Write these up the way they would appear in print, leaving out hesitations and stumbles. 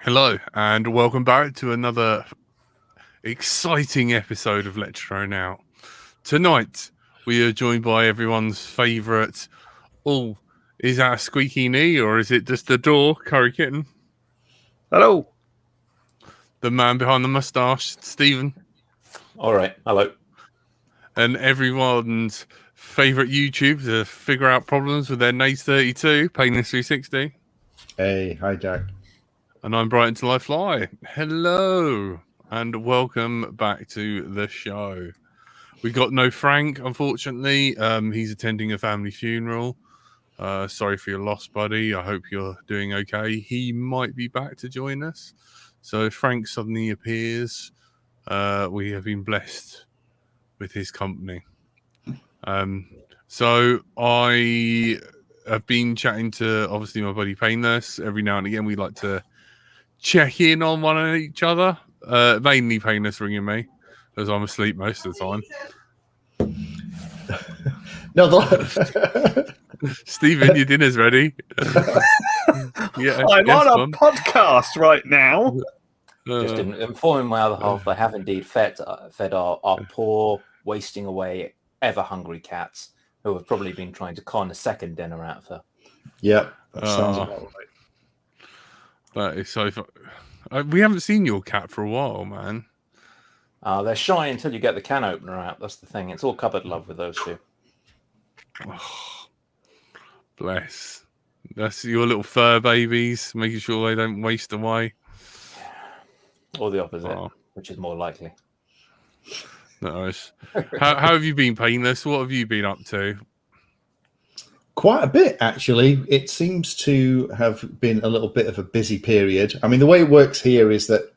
Hello, and welcome back to another exciting episode of Let's Throw Now. Tonight, we are joined by everyone's favourite. Oh, is that a squeaky knee or is it just the door? Curry Kitten. Hello. The man behind the moustache, Stephen. All right. Hello. And everyone's favourite YouTube to figure out problems with their Nays 32, Painless 360. Hey, hi Jack. And I'm Brighton Till I Fly. Hello, and welcome back to the show. We got no Frank, unfortunately. He's attending a family funeral. Sorry for your loss, buddy. I hope you're doing okay. He might be back to join us. So if Frank suddenly appears, we have been blessed with his company. So I have been chatting to, obviously, my buddy Painless. Every now and again, we like to check in on one of each other. Mainly Painless ringing me, as I'm asleep most of the time. No, Stephen, your dinner's ready. Yeah, I'm on a podcast right now. Just informing my other half, I have indeed fed our poor, wasting away, ever-hungry cats who have probably been trying to con a second dinner out of her. Yeah, that sounds about right. That is so fun. We haven't seen your cat for a while, man. They're shy until you get the can opener out. That's the thing. It's all cupboard love with those two. Oh, bless. That's your little fur babies, making sure they don't waste away. Or the opposite, which is more likely. Nice. How have you been, Painless? What have you been up to? Quite a bit, actually. It seems to have been a little bit of a busy period. I mean, the way it works here is that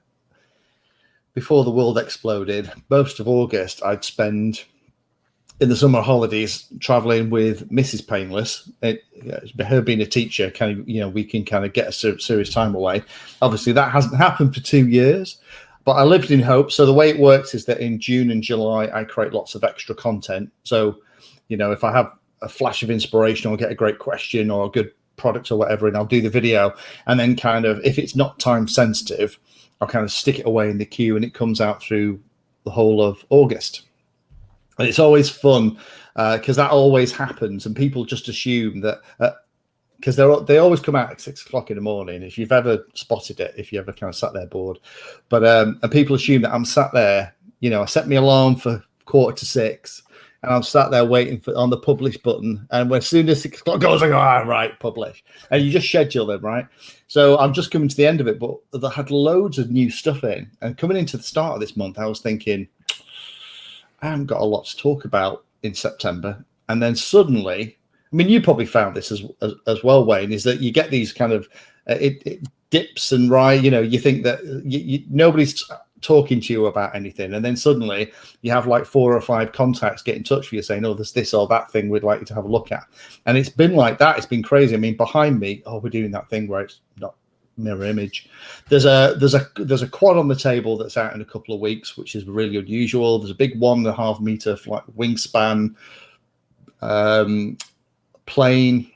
before the world exploded, most of August I'd spend in the summer holidays traveling with Mrs. Painless. Her being a teacher, we can kind of get a serious time away. Obviously, that hasn't happened for 2 years, but I lived in hope. So the way it works is that in June and July, I create lots of extra content. So, if I have a flash of inspiration or get a great question or a good product or whatever, and I'll do the video. And then kind of, if it's not time sensitive, I'll kind of stick it away in the queue and it comes out through the whole of August. And it's always fun because that always happens. And people just assume that because they always come out at 6 o'clock in the morning. If you've ever spotted it, if you ever kind of sat there bored, but and people assume that I'm sat there, I set my alarm for 5:45. And I'm sat there waiting on the publish button. And as soon as 6 o'clock goes, I go, right, publish. And you just schedule them, right? So I'm just coming to the end of it, but they had loads of new stuff in. And coming into the start of this month, I was thinking, I haven't got a lot to talk about in September. And then suddenly, I mean, you probably found this as well, Wayne, is that you get these kind of, it dips and you think that nobody's talking to you about anything, and then suddenly you have like 4 or 5 contacts get in touch with you saying, there's this or that thing we'd like you to have a look at. And it's been like that. It's been crazy. I mean, behind me, we're doing that thing where it's not mirror image. There's a quad on the table that's out in a couple of weeks, which is really unusual. There's a big 1.5 meter wingspan plane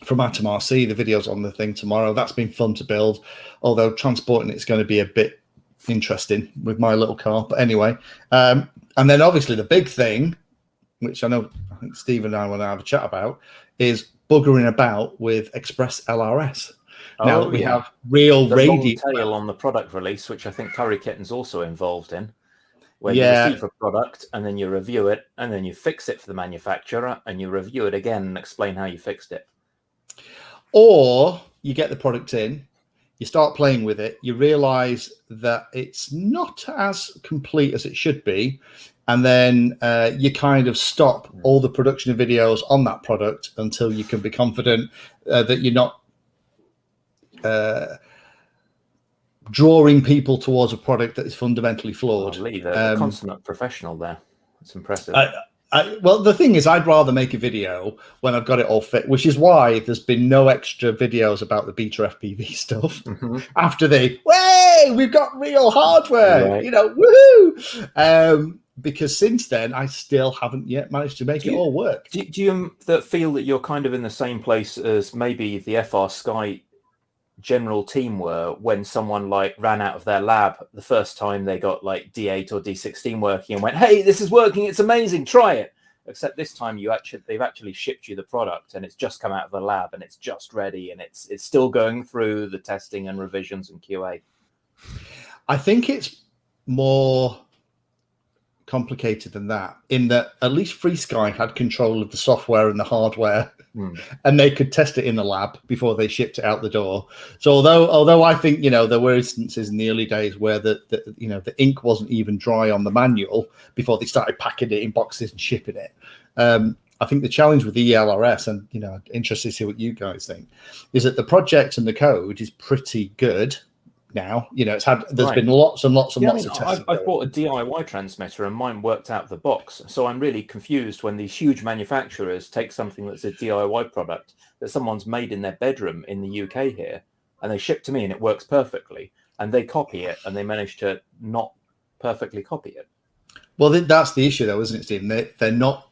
from Atom RC. The video's on the thing tomorrow. That's been fun to build, although transporting it's going to be a bit interesting with my little car. But anyway, and then obviously the big thing, which I think Steve and I want to have a chat about, is buggering about with Express LRS. Now that we have real radio tail on the product release, which I think Curry Kitten's also involved in, where you receive a product and then you review it and then you fix it for the manufacturer and you review it again and explain how you fixed it. Or you get the product in, you start playing with it, you realize that it's not as complete as it should be, and then you kind of stop all the production of videos on that product until you can be confident that you're not drawing people towards a product that is fundamentally flawed. Lee, the consummate professional there. That's impressive. Well, the thing is, I'd rather make a video when I've got it all fit, which is why there's been no extra videos about the beta FPV stuff after we've got real hardware, right. woohoo! Because since then, I still haven't yet managed to make it all work. Do you feel that you're kind of in the same place as maybe the FR Sky general team were when someone like ran out of their lab the first time they got like D8 or D16 working and went, hey, this is working, it's amazing, try it. Except this time they've actually shipped you the product and it's just come out of the lab and it's just ready and it's still going through the testing and revisions and QA. I think it's more complicated than that, in that at least FreeSky had control of the software and the hardware, and they could test it in the lab before they shipped it out the door. So although I think, you know, there were instances in the early days where the ink wasn't even dry on the manual before they started packing it in boxes and shipping it. I think the challenge with the ELRS, and, you know, interested to see what you guys think, is that the project and the code is pretty good now. You know, there's been lots and lots and lots of testing. I've bought a DIY transmitter and mine worked out of the box. So I'm really confused when these huge manufacturers take something that's a DIY product that someone's made in their bedroom in the UK here, and they ship to me and it works perfectly, and they copy it and they manage to not perfectly copy it. Well, that's the issue though, isn't it, Stephen? They're not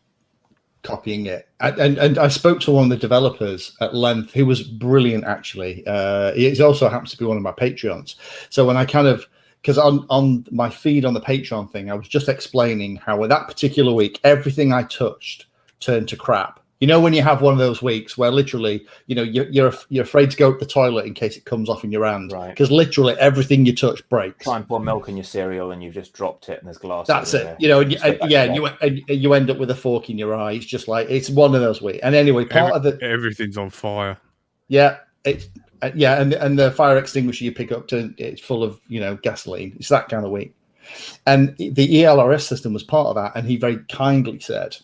copying it, and I spoke to one of the developers at length, who was brilliant actually. He also happens to be one of my Patreons. So when I because on my feed on the Patreon thing, I was just explaining how that particular week everything I touched turned to crap. You know, when you have one of those weeks where literally, you know, you're afraid to go to the toilet in case it comes off in your hand, right? Because literally everything you touch breaks. Try and pour milk in your cereal and you've just dropped it and there's glass. That's it. You know, you end up with a fork in your eye. It's just like, it's one of those weeks. And anyway, everything's on fire. Yeah, and the fire extinguisher you pick up it's full of, you know, gasoline. It's that kind of week. And the ELRS system was part of that, and he very kindly said,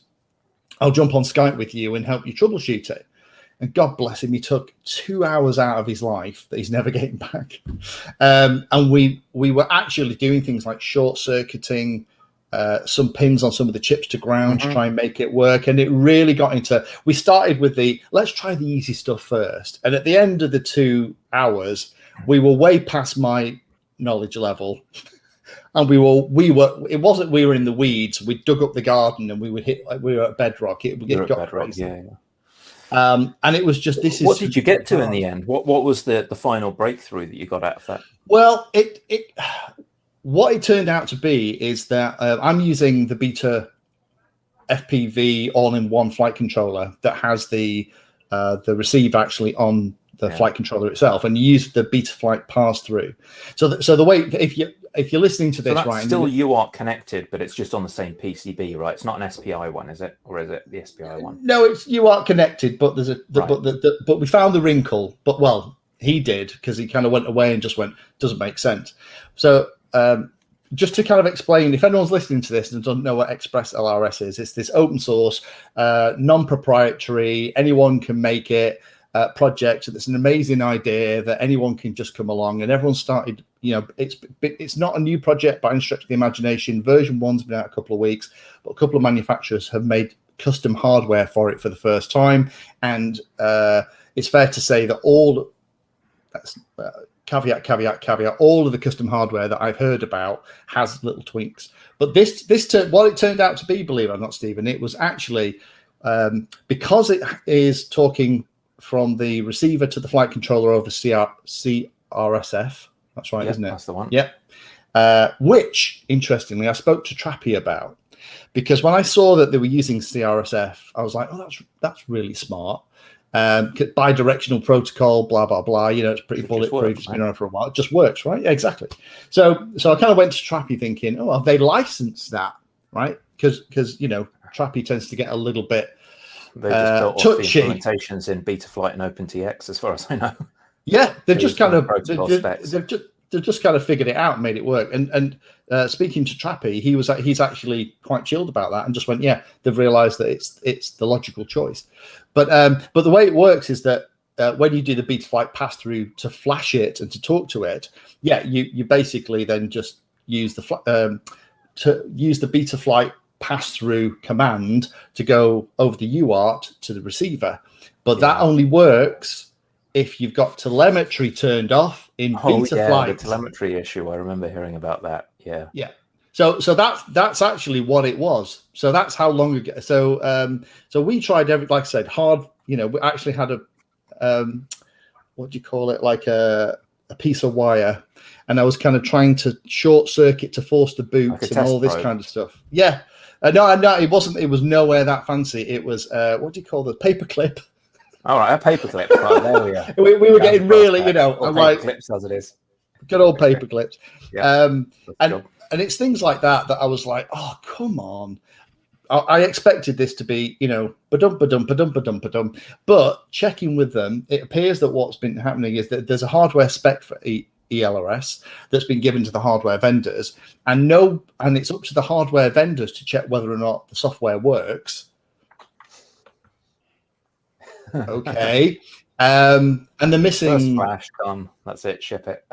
I'll jump on Skype with you and help you troubleshoot it. And God bless him, he took 2 hours out of his life that he's never getting back. And we were actually doing things like short circuiting some pins on some of the chips to ground to try and make it work. And it really got into, we started with let's try the easy stuff first. And at the end of the 2 hours, we were way past my knowledge level. And we were in the weeds. We dug up the garden and we were at bedrock. It got bedrock, yeah. And it was just, what did you get to in the end? What was the final breakthrough that you got out of that? Well, what it turned out to be is that I'm using the Beta FPV all-in-one flight controller that has the receiver actually on the flight controller itself, and you use the Betaflight pass-through. So the way, if you're listening to this, that's right, still UART connected, but it's just on the same PCB, right? It's not an SPI one, is it, or is it the SPI one? No, it's UART connected, but but we found the wrinkle. But he did, because he kind of went away and just went, doesn't make sense. So just to kind of explain, if anyone's listening to this and doesn't know what Express LRS is, it's this open source, non-proprietary, anyone can make it. Project that's an amazing idea that anyone can just come along, and everyone started, you know, it's not a new project by any stretch of the imagination. Version 1's been out a couple of weeks, but a couple of manufacturers have made custom hardware for it for the first time, and it's fair to say that caveat, all of the custom hardware that I've heard about has little tweaks. But what it turned out to be, believe it or not, Stephen, it was actually because it is talking from the receiver to the flight controller over CRSF. That's right, isn't it? That's the one. Yep. Which, interestingly, I spoke to Trappy about, because when I saw that they were using CRSF, I was like, oh, that's really smart. Bi-directional protocol, blah, blah, blah. You know, it's pretty bulletproof. It's been around for a while. It just works, right? Yeah, exactly. So I kind of went to Trappy thinking, oh, have they licensed that, right? Because, you know, Trappy tends to get a little bit they just built off the implementations in Betaflight and OpenTX, as far as I know. Yeah, they've just kind of they've just kind of figured it out and made it work. And speaking to Trappy, he's actually quite chilled about that and just went, yeah, they've realised that it's the logical choice. But the way it works is that when you do the Betaflight pass through to flash it and to talk to it, you basically then just use the Betaflight pass-through command to go over the UART to the receiver. But that only works if you've got telemetry turned off in Betaflight. The telemetry issue, I remember hearing about that. Yeah. So that's actually what it was. So that's how long ago. So we tried like I said, hard. You know, we actually had what do you call it, like a piece of wire, and I was kind of trying to short circuit to force the boots Like and all this probe. kind of stuff. Yeah, no, it wasn't. It was nowhere that fancy. It was what do you call the paperclip? All right, a paperclip. Right, there we are. we were getting really, I'm like clips as it is. Good old paper clips. Yeah, and it's things like that I was like, oh, come on. I expected this to be, ba-dum. But checking with them, it appears that what's been happening is that there's a hardware spec for ELRS that's been given to the hardware vendors, and it's up to the hardware vendors to check whether or not the software works. Okay. And the missing First flash done. That's it. Ship it.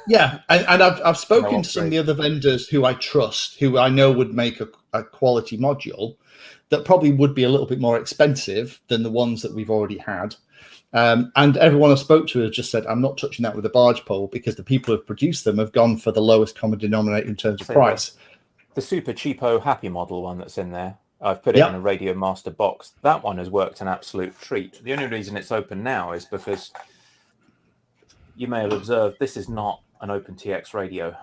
Yeah, and I've spoken to some of the other vendors who I trust, who I know would make a quality module that probably would be a little bit more expensive than the ones that we've already had. And everyone I spoke to has just said, I'm not touching that with a barge pole, because the people who have produced them have gone for the lowest common denominator in terms of price. The super cheapo happy model one that's in there, I've put it in a Radio Master box. That one has worked an absolute treat. The only reason it's open now is because you may have observed this is not an OpenTX radio.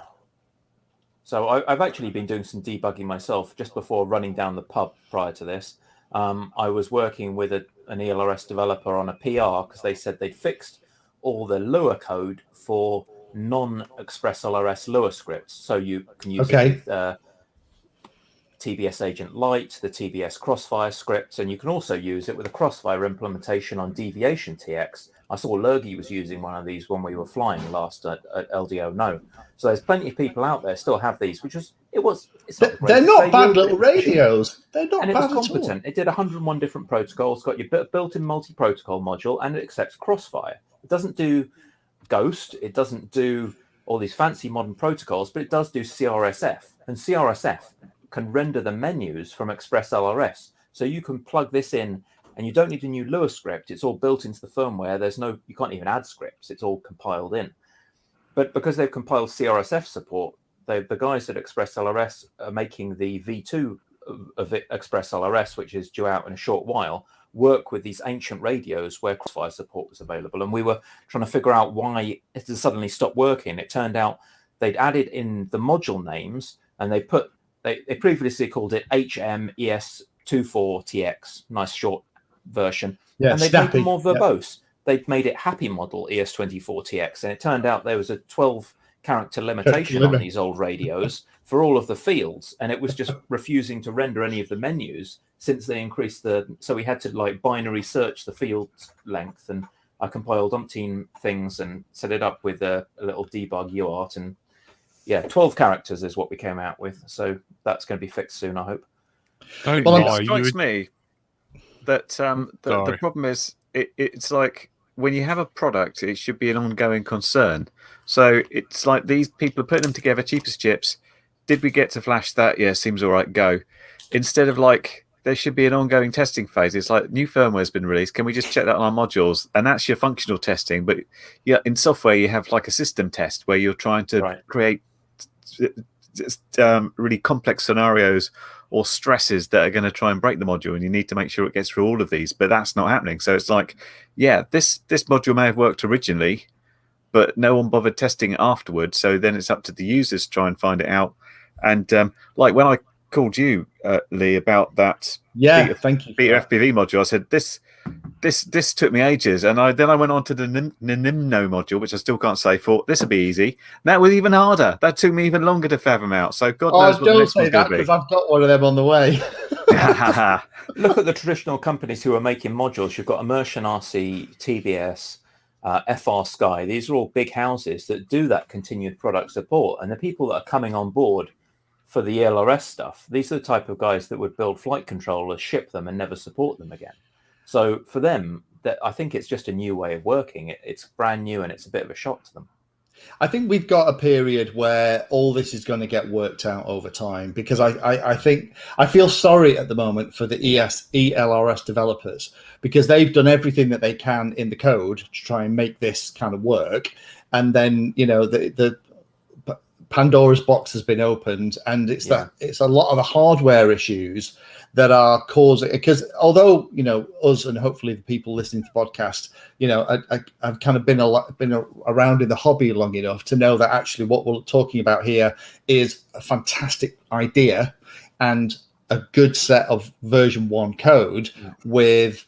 So I've actually been doing some debugging myself just before running down the pub prior to this. I was working with an ELRS developer on a PR because they said they'd fixed all the Lua code for non-Express LRS Lua scripts. So you can use it with TBS Agent Lite, the TBS Crossfire scripts, and you can also use it with a Crossfire implementation on Deviation TX. I saw Lurgy was using one of these when we were flying last at LDO No. So there's plenty of people out there still have these, they're not bad little radios. They're not and bad it was competent. At all. It did 101 different protocols, got your built-in multi-protocol module, and it accepts Crossfire. It doesn't do Ghost, it doesn't do all these fancy modern protocols, but it does do CRSF. And CRSF can render the menus from Express LRS. So you can plug this in and you don't need a new Lua script. It's all built into the firmware. You can't even add scripts. It's all compiled in. But because they've compiled CRSF support, the guys at Express LRS are making the V2 of Express LRS, which is due out in a short while, work with these ancient radios where Crossfire support was available. And we were trying to figure out why it had suddenly stopped working. It turned out they'd added in the module names, and they previously called it HMES24TX, nice short version. Yeah, and they'd made it more verbose. They'd made it Happy Model ES24TX, and it turned out there was a 12-character limitation on these old radios for all of the fields, and it was just refusing to render any of the menus since they increased so we had to binary search the field length, and I compiled umpteen things and set it up with a little debug UART, and 12 characters is what we came out with. So that's going to be fixed soon, I hope. It strikes me that the problem is it's like when you have a product, it should be an ongoing concern. So it's like these people are putting them together, cheapest chips. Did we get to flash that? Yeah, seems all right, go. Instead of there should be an ongoing testing phase. It's like new firmware has been released. Can we just check that on our modules? And that's your functional testing. But in software, you have a system test where you're trying to create really complex scenarios or stresses that are going to try and break the module, and you need to make sure it gets through all of these, but that's not happening. So it's this module may have worked originally, but no one bothered testing it afterwards. So then it's up to the users to try and find it out. And when I called you, Lee, about that thank you Beta FPV module, I said this took me ages, and then I went on to the Nimno module, which I still can't say. For this will be easy. That was even harder. That took me even longer to fathom out. So God knows what the next one's going to be. Because I've got one of them on the way. Look at the traditional companies who are making modules. You've got Immersion RC, TBS, FR Sky. These are all big houses that do that continued product support, and the people that are coming on board for the ELRS stuff, these are the type of guys that would build flight controllers, ship them, and never support them again. So for them, I think it's just a new way of working. It's brand new, and it's a bit of a shock to them. I think we've got a period where all this is going to get worked out over time, because I think I feel sorry at the moment for the ELRS developers, because they've done everything that they can in the code to try and make this kind of work. And then, the Pandora's box has been opened, and it's a lot of the hardware issues that are causing, because although, us and hopefully the people listening to the podcast, I've kind of been around in the hobby long enough to know that actually what we're talking about here is a fantastic idea and a good set of version 1 code with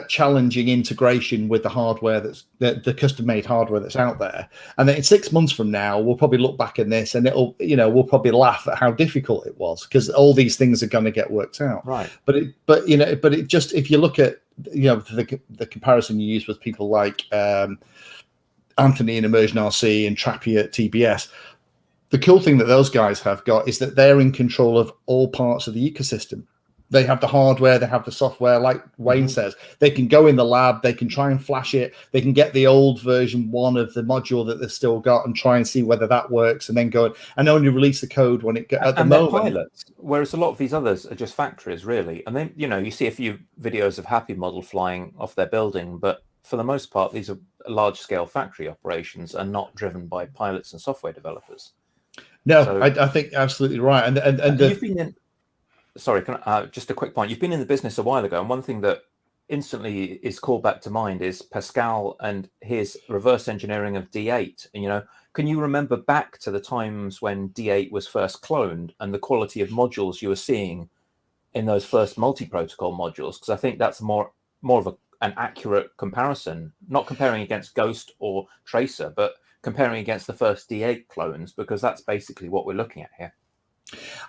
challenging integration with the hardware that's the custom-made hardware that's out there. And then in 6 months from now, we'll probably look back at this and we'll probably laugh at how difficult it was, because all these things are going to get worked out. Right. But it just, if you look at the comparison you use with people like Anthony in Immersion RC and Trappy at TBS, the cool thing that those guys have got is that they're in control of all parts of the ecosystem. They have the hardware, they have the software, like Wayne says. They can go in the lab, they can try and flash it, they can get the old version 1 of the module that they've still got and try and see whether that works, and then go and only release the code when it gets at the moment. Pilots, whereas a lot of these others are just factories, really. And then, you see a few videos of Happy Model flying off their building, but for the most part, these are large-scale factory operations and not driven by pilots and software developers. No, so, I think absolutely right. And you've been in. Sorry, just a quick point. You've been in the business a while ago, and one thing that instantly is called back to mind is Pascal and his reverse engineering of D8. And, can you remember back to the times when D8 was first cloned and the quality of modules you were seeing in those first multi-protocol modules? Because I think that's more of an accurate comparison, not comparing against Ghost or Tracer, but comparing against the first D8 clones, because that's basically what we're looking at here.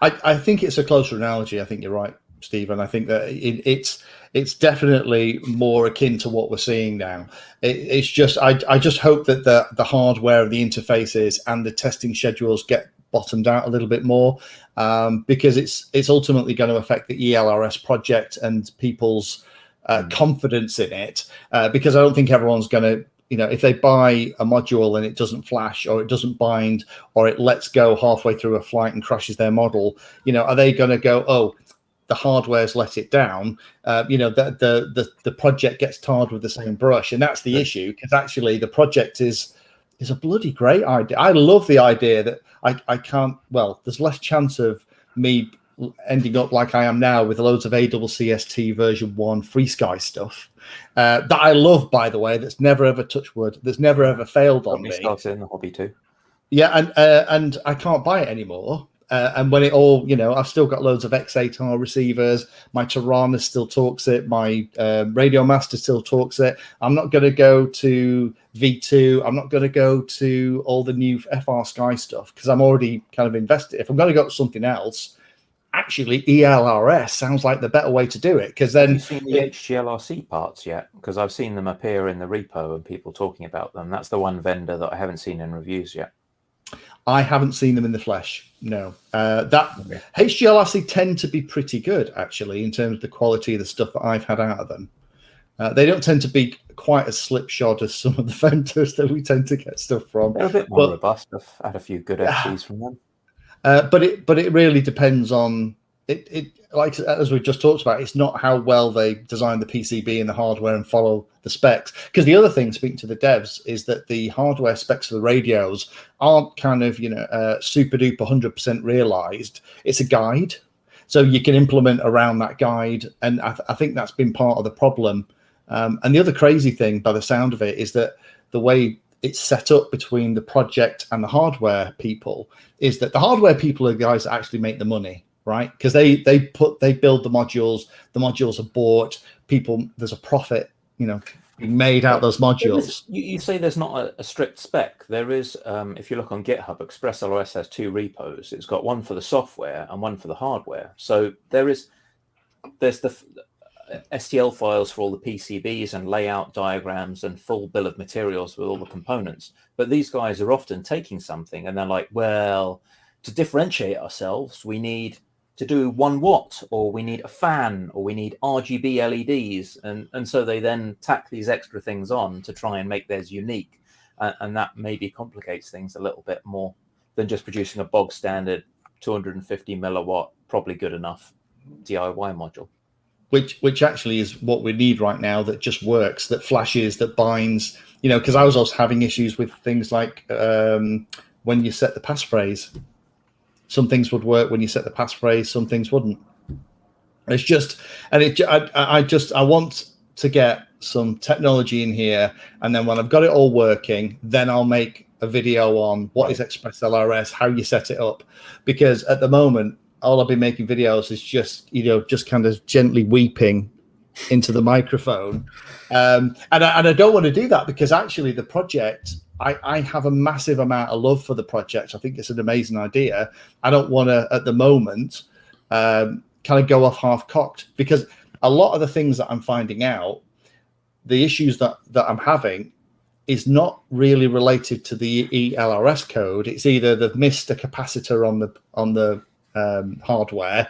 I think it's a closer analogy. I think you're right, Steve, and I think that it's definitely more akin to what we're seeing now. It's just I just hope that the hardware, the interfaces, and the testing schedules get bottomed out a little bit more, because it's ultimately going to affect the ELRS project and people's confidence in it. Because I don't think everyone's going to. If they buy a module and it doesn't flash or it doesn't bind or it lets go halfway through a flight and crashes their model, are they going to go, oh, the hardware's let it down? The project gets tarred with the same brush, and that's the issue, because actually the project is a bloody great idea. I love the idea that I can't. Well, there's less chance of me ending up like I am now with loads of AWCST version 1 free sky stuff that I love, by the way, that's never ever touched wood, that's never ever failed on me. Started in the hobby too. Yeah, and I can't buy it anymore. And when it all, I've still got loads of X8R receivers. My Tirana still talks it. My Radio Master still talks it. I'm not going to go to V2. I'm not going to go to all the new FR Sky stuff because I'm already kind of invested. If I'm going to go to something else, actually ELRS sounds like the better way to do it, because then. Have you seen the HGLRC parts yet? Because I've seen them appear in the repo and people talking about them. That's the one vendor that I haven't seen in reviews yet. I haven't seen them in the flesh. No, HGLRC tend to be pretty good actually in terms of the quality of the stuff that I've had out of them. They don't tend to be quite as slipshod as some of the vendors that we tend to get stuff from. They're a bit more robust. I've had a few good FCs from them. But it really depends on it. Like as we just talked about, it's not how well they design the PCB and the hardware and follow the specs. Because the other thing, speaking to the devs, is that the hardware specs of the radios aren't kind of super duper 100% realized. It's a guide, so you can implement around that guide, and I think that's been part of the problem. And the other crazy thing, by the sound of it, is that the way it's set up between the project and the hardware people is that the hardware people are the guys that actually make the money, right? Because they build the modules are bought, there's a profit, being made out of those modules. You say there's not a strict spec. There is, if you look on GitHub, ExpressLOS has 2 repos. It's got one for the software and one for the hardware. So there's the STL files for all the PCBs and layout diagrams and full bill of materials with all the components. But these guys are often taking something and they're like, well, to differentiate ourselves, we need to do 1 watt, or we need a fan, or we need RGB LEDs. And so they then tack these extra things on to try and make theirs unique. And that maybe complicates things a little bit more than just producing a bog standard 250 milliwatt, probably good enough DIY module. Which actually is what we need right now, that just works, that flashes, that binds, because I was also having issues with things like when you set the passphrase. Some things would work when you set the passphrase, some things wouldn't. It's just, and I want to get some technology in here, and then when I've got it all working, then I'll make a video on what is Express LRS, how you set it up, because at the moment all I've been making videos is just just kind of gently weeping into the microphone, and I don't want to do that, because actually the project, I have a massive amount of love for the project. I think it's an amazing idea. I don't want to at the moment kind of go off half cocked, because a lot of the things that I'm finding out, the issues that I'm having, is not really related to the ELRS code. It's either they've missed a capacitor on the hardware,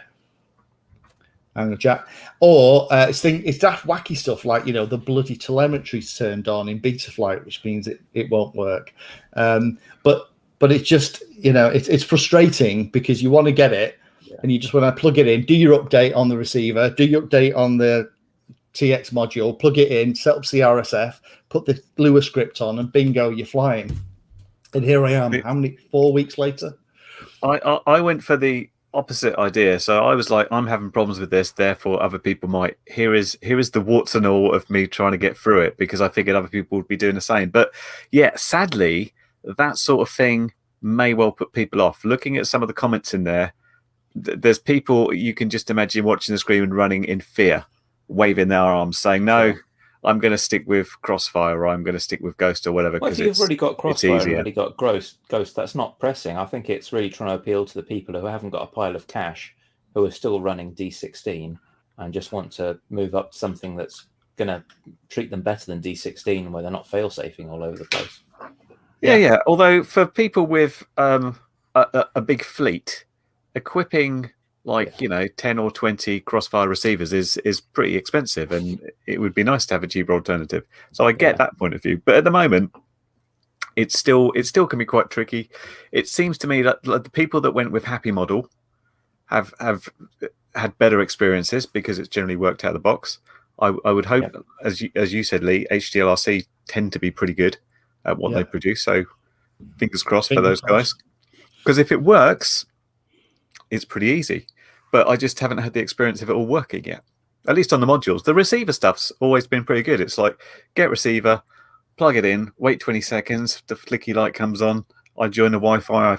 and Jack, or it's daft wacky stuff like the bloody telemetry's turned on in Betaflight, which means it won't work. But it's just it's frustrating, because you want to get it, and you just want to plug it in, do your update on the receiver, do your update on the TX module, plug it in, set up CRSF, put the Lua script on, and bingo, you're flying. And here I am. How many? 4 weeks later. I went for the opposite idea. So I was like, I'm having problems with this, therefore other people might. Here is the warts and all of me trying to get through it, because I figured other people would be doing the same. But yeah, sadly, that sort of thing may well put people off. Looking at some of the comments in there, there's people you can just imagine watching the screen and running in fear, waving their arms, saying, no, I'm going to stick with Crossfire, or I'm going to stick with Ghost, or whatever. Well, if you've already got Crossfire, already got Ghost, that's not pressing. I think it's really trying to appeal to the people who haven't got a pile of cash, who are still running D16 and just want to move up to something that's going to treat them better than D16, where they're not fail-safing all over the place. Yeah. Although for people with a big fleet, equipping 10 or 20 Crossfire receivers is pretty expensive, and it would be nice to have a cheaper alternative. So I get that point of view, but at the moment, it still can be quite tricky. It seems to me that the people that went with Happy Model have had better experiences, because it's generally worked out of the box. I would hope, as you said, Lee, HDLRC tend to be pretty good at what they produce. So fingers crossed for those guys, because if it works, it's pretty easy. But I just haven't had the experience of it all working yet, at least on the modules. The receiver stuff's always been pretty good. It's like, get receiver, plug it in, wait 20 seconds, the flicky light comes on, I join the Wi-Fi, I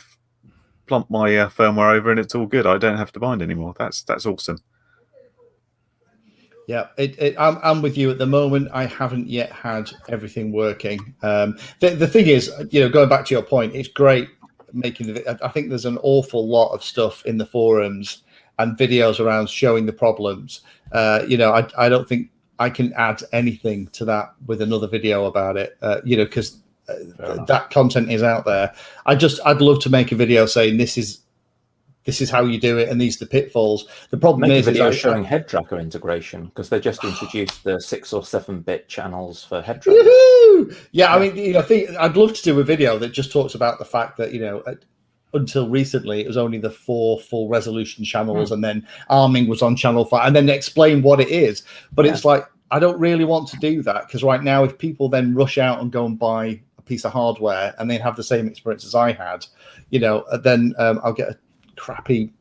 plump my firmware over, and it's all good. I don't have to bind anymore. That's awesome. Yeah, I'm with you at the moment. I haven't yet had everything working. The thing is, going back to your point, it's great making I think there's an awful lot of stuff in the forums and videos around showing the problems. I don't think I can add anything to that with another video about it, because that content is out there. I'd love to make a video saying this is how you do it, and these are the pitfalls. The problem is, a video showing head tracker integration, because they just introduced the 6 or 7-bit channels for head trackers. Yeah, I mean, I think I'd love to do a video that just talks about the fact that until recently it was only the 4 full resolution channels, and then arming was on channel 5, and then explain what it is. But it's like, I don't really want to do that, because right now, if people then rush out and go and buy a piece of hardware and they have the same experience as I had, then I'll get a crappy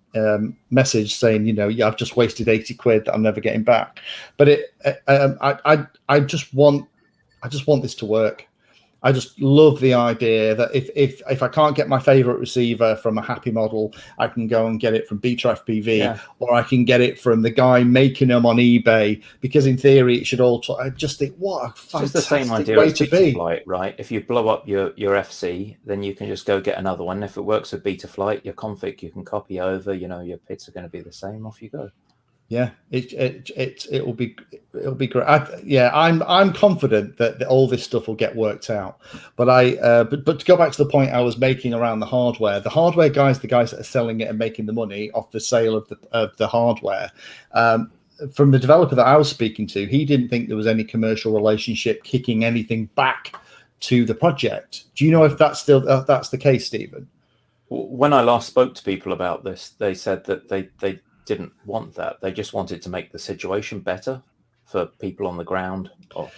message saying, I've just wasted 80 quid that I'm never getting back. But I just want this to work. I just love the idea that if I can't get my favorite receiver from a Happy Model, I can go and get it from Beta FPV, or I can get it from the guy making them on eBay, because in theory it should all. I just think, what a fantastic the same idea way as to be. Betaflight, right? If you blow up your FC, then you can just go get another one. If it works with Betaflight, your config you can copy over. Your pits are going to be the same. Off you go. Yeah, it will be great. I'm confident that all this stuff will get worked out. But but to go back to the point I was making around the hardware guys, the guys that are selling it and making the money off the sale of the hardware, from the developer that I was speaking to, he didn't think there was any commercial relationship kicking anything back to the project. Do you know if that's the case, Stephen? When I last spoke to people about this, they said that they didn't want that. They just wanted to make the situation better for people on the ground, or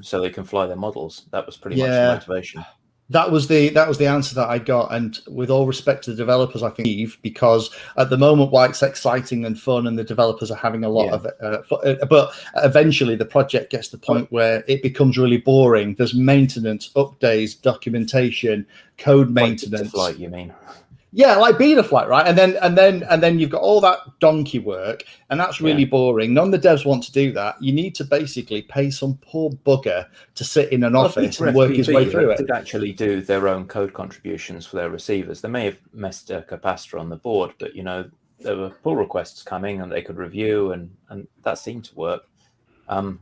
so they can fly their models. That was pretty much the motivation. That was the answer that I got, and with all respect to the developers, I think because at the moment, while it's exciting and fun, and the developers are having a lot of it, but eventually the project gets to the point where it becomes really boring. There's maintenance, updates, documentation, code maintenance. Like you mean? Yeah, like Beta Flight, right? And then you've got all that donkey work, and that's really boring. None of the devs want to do that. You need to basically pay some poor bugger to sit in an office and work his way through it. Did actually do their own code contributions for their receivers. They may have messed a capacitor on the board, but there were pull requests coming, and they could review, and that seemed to work. I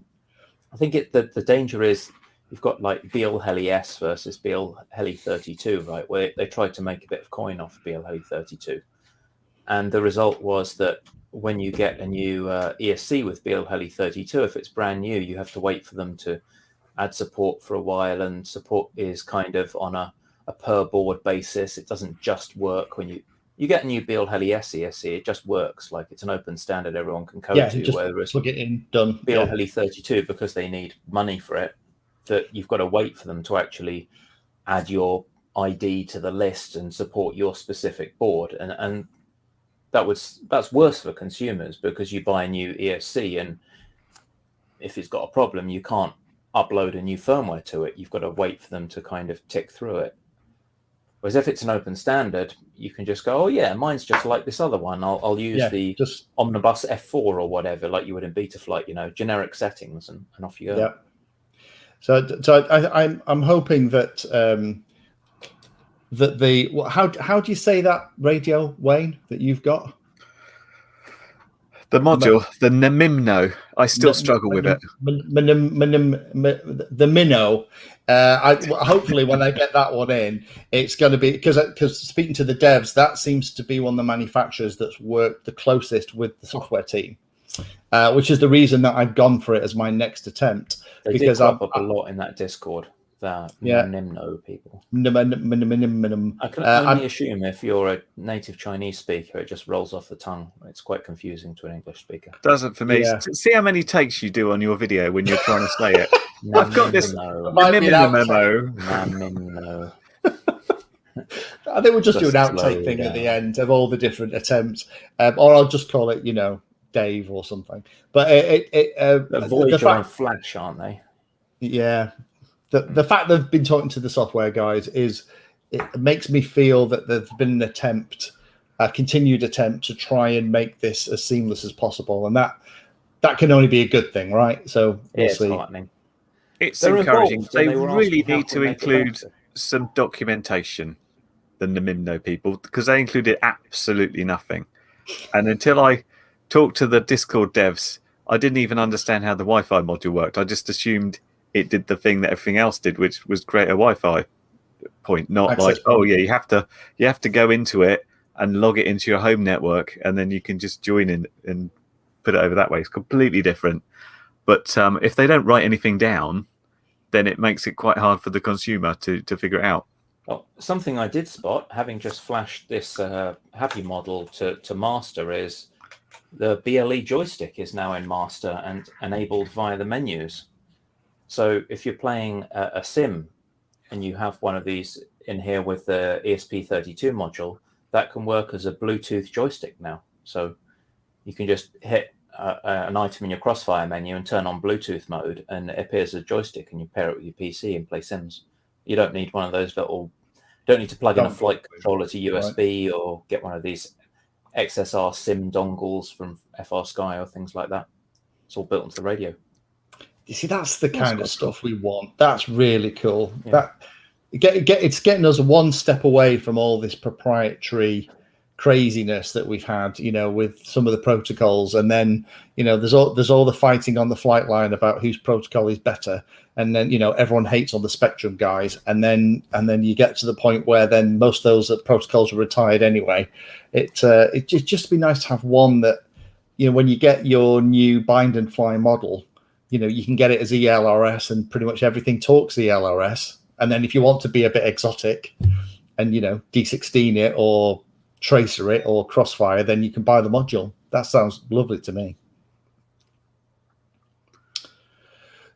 think the danger is, you've got like Beal Heli S versus Beal Heli 32, right? Where they tried to make a bit of coin off Beal Heli 32. And the result was that when you get a new ESC with Beal Heli 32, if it's brand new, you have to wait for them to add support for a while. And support is kind of on a per board basis. It doesn't just work when you get a new Beal Heli S ESC. It just works. Like, it's an open standard everyone can code to. Just whereas plug it in, done. Beal Heli 32, because they need money for it, that you've got to wait for them to actually add your ID to the list and support your specific board. And that's worse for consumers, because you buy a new ESC, and if it's got a problem, you can't upload a new firmware to it. You've got to wait for them to kind of tick through it. Whereas if it's an open standard, you can just go, oh yeah, mine's just like this other one. I'll use the Omnibus F4 or whatever, like you would in Betaflight, generic settings, and off you go. Yeah. So I'm hoping that that the how do you say that radio, Wayne, that you've got? The module, the Nemimno. I still struggle with it. The Minnow. Hopefully, when I get that one in, it's going to be because speaking to the devs, that seems to be one of the manufacturers that's worked the closest with the software team. Which is the reason that I've gone for it as my next attempt. They because did crop up a lot in that Discord, the Nimno people. I can only assume if you're a native Chinese speaker, it just rolls off the tongue. It's quite confusing to an English speaker. Doesn't for me. Yeah. See how many takes you do on your video when you're trying to say it. I've got this. Namimno. I think we'll just do an outtake thing at the end of all the different attempts, or I'll just call it, Dave or something. But Voyager and Flash, aren't they? Yeah. The fact they've been talking to the software guys it makes me feel that there's been an a continued attempt to try and make this as seamless as possible, and that can only be a good thing, right? So we'll see. It's encouraging. They really need to include some documentation, the Nemimno people, because they included absolutely nothing. And until I talked to the Discord devs, I didn't even understand how the Wi-Fi module worked. I just assumed it did the thing that everything else did, which was create a Wi-Fi point, not like, oh yeah, you have to go into it and log it into your home network, and then you can just join in and put it over that way. It's completely different. But if they don't write anything down, then it makes it quite hard for the consumer to figure it out. Well, something I did spot, having just flashed this Happy model to master, is the BLE joystick is now in master and enabled via the menus. So if you're playing a sim and you have one of these in here with the ESP32 module, that can work as a Bluetooth joystick now. So you can just hit an item in your Crossfire menu and turn on Bluetooth mode, and it appears as a joystick, and you pair it with your PC and play Sims. You don't need one of those don't need to plug in a flight controller to USB or get one of these XSR SIM dongles from FR Sky or things like that. It's all built into the radio. You see, that's the kind of stuff we want. That's really cool. Yeah. It's getting us one step away from all this proprietary craziness that we've had, with some of the protocols, and then there's all the fighting on the flight line about whose protocol is better, and then everyone hates on the Spectrum guys, and then you get to the point where then most of those protocols are retired anyway. It just be nice to have one that when you get your new bind and fly model, you can get it as ELRS, and pretty much everything talks ELRS. And then if you want to be a bit exotic and D16 it or Tracer it or Crossfire, then you can buy the module. That sounds lovely to me.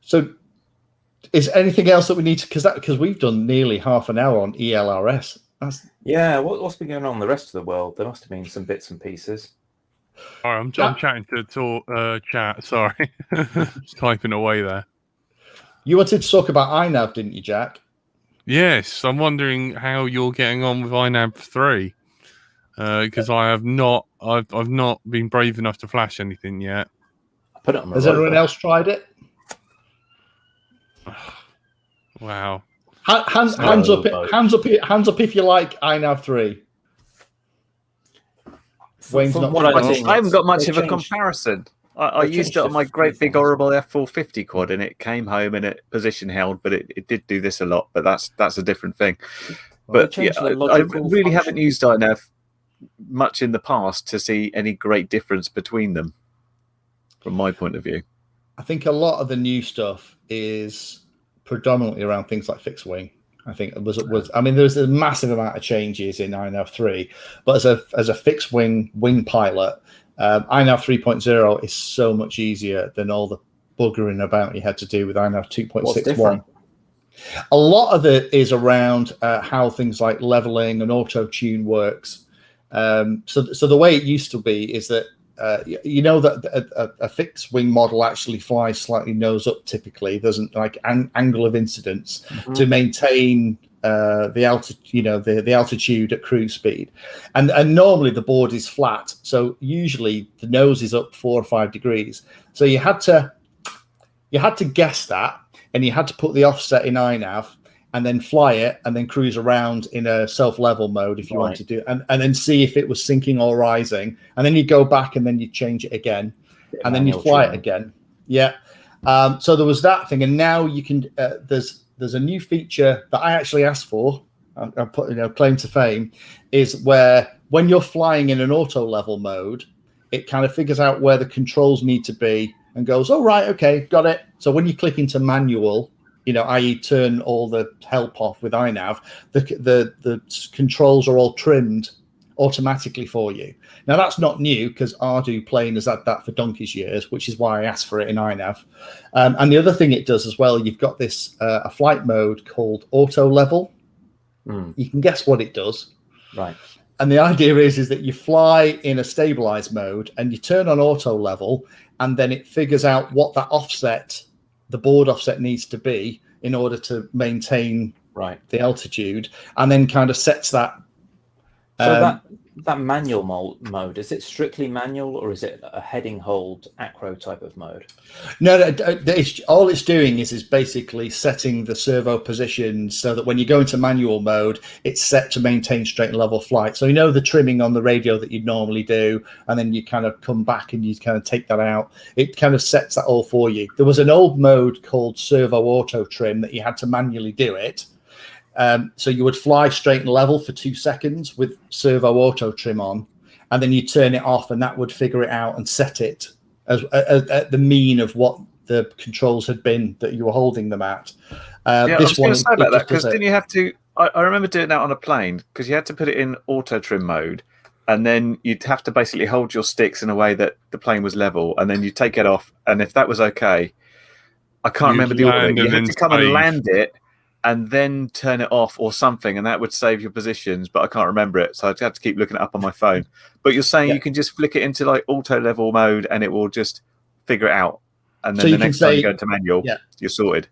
So Is anything else that we need to, because we've done nearly half an hour on ELRS. What's been going on in the rest of the world? There must have been some bits and pieces. All right, I'm chatting to chat. Sorry, typing away there. You wanted to talk about iNav, didn't you, Jack? Yes, I'm wondering how you're getting on with iNav 3, because I've not been brave enough to flash anything yet. I put it on my Has rover. anyone else tried it? Wow. Hands up if you like iNav 3. Wayne's not. I haven't got much of a comparison. I used it on my great big horrible F450 quad, and it came home and it position held, but it did do this a lot. But that's a different thing. But yeah, I really haven't used iNav much in the past to see any great difference between them, from my point of view. I think a lot of the new stuff is predominantly around things like fixed wing. I think it was. I mean, there's a massive amount of changes in iNav 3, but as a fixed wing pilot, iNav 3.0 is so much easier than all the buggering about you had to do with iNav 2.61. A lot of it is around how things like leveling and auto tune works. So the way it used to be is that that a fixed wing model actually flies slightly nose up. Typically, doesn't like angle of incidence to maintain the altitude, the altitude at cruise speed, and normally the board is flat, so usually the nose is up 4 or 5 degrees. So you had to guess that, and you had to put the offset in iNav, and then fly it, and then cruise around in a self-level mode if you want to do, and then see if it was sinking or rising, and then you go back and then you change it again, and then you fly it again. Yeah. So there was that thing, and now you can. There's a new feature that I actually asked for. I put claim to fame, is where when you're flying in an auto level mode, it kind of figures out where the controls need to be and goes, "Oh right, okay, got it." So when you click into manual, i.e. turn all the help off with iNav, the controls are all trimmed automatically for you. Now that's not new, because Ardu Plane has had that for donkey's years, which is why I asked for it in iNav. And the other thing it does as well, you've got this a flight mode called auto level. You can guess what it does. Right. And the idea is that you fly in a stabilized mode and you turn on auto level, and then it figures out what that offset, the board offset, needs to be in order to maintain the altitude, and then kind of sets that. So that manual mode, is it strictly manual, or is it a heading hold acro type of mode? No, all it's doing is basically setting the servo position so that when you go into manual mode, it's set to maintain straight and level flight. So the trimming on the radio that you'd normally do, and then you kind of come back and you kind of take that out. It kind of sets that all for you. There was an old mode called servo auto trim that you had to manually do it. So you would fly straight and level for 2 seconds with servo auto trim on, and then you turn it off, and that would figure it out and set it as at the mean of what the controls had been that you were holding them at. I was going to say about that, because didn't you have to? I remember doing that on a plane, because you had to put it in auto trim mode, and then you'd have to basically hold your sticks in a way that the plane was level, and then you take it off, and if that was okay, I can't remember the order. You had to come and land it, and then turn it off or something, and that would save your positions, but I can't remember it, so I'd have to keep looking it up on my phone. But you're saying you can just flick it into like auto level mode, and it will just figure it out, and then the next time you go into manual, you're sorted.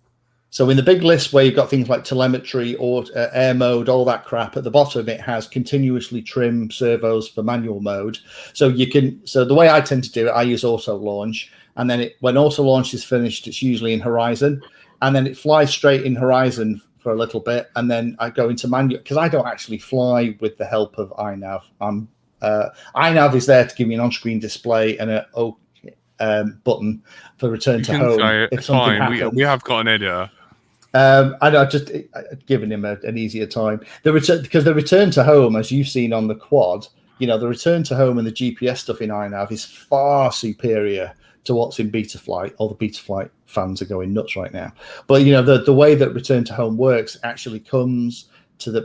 So in the big list where you've got things like telemetry or air mode, all that crap, at the bottom it has continuously trim servos for manual mode. So the way I tend to do it, I use auto launch, and then when auto launch is finished, it's usually in horizon. And then it flies straight in horizon for a little bit, and then I go into manual, because I don't actually fly with the help of iNav. iNav is there to give me an on-screen display and a button for return to home. If something happens, we have got an editor. I know, just giving him an easier time. Because the return to home, as you've seen on the quad, the return to home and the GPS stuff in iNav is far superior to what's in Betaflight. All the Betaflight fans are going nuts right now. But the way that return to home works actually comes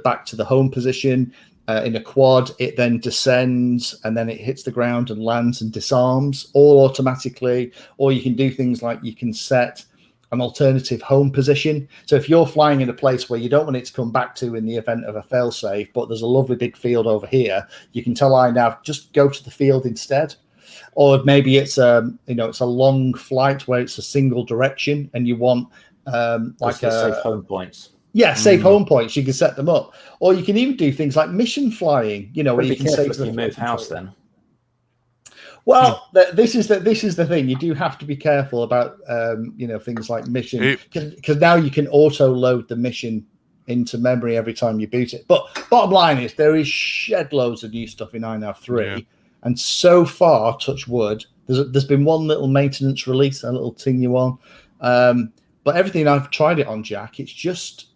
back to the home position. In a quad, it then descends, and then it hits the ground and lands and disarms all automatically. Or you can do things like you can set an alternative home position. So if you're flying in a place where you don't want it to come back to in the event of a failsafe, but there's a lovely big field over here, you can tell iNav just go to the field instead. Or maybe it's it's a long flight where it's a single direction and you want like safe home points. Yeah, safe home points. You can set them up, or you can even do things like mission flying. Where you can save if you move house then. Well, this is the thing. You do have to be careful about things like mission, because now you can auto load the mission into memory every time you boot it. But bottom line is there is shed loads of new stuff in iNav 3, and so far, touch wood, there's been one little maintenance release, a little tingy one, but everything I've tried it on, Jack, it's just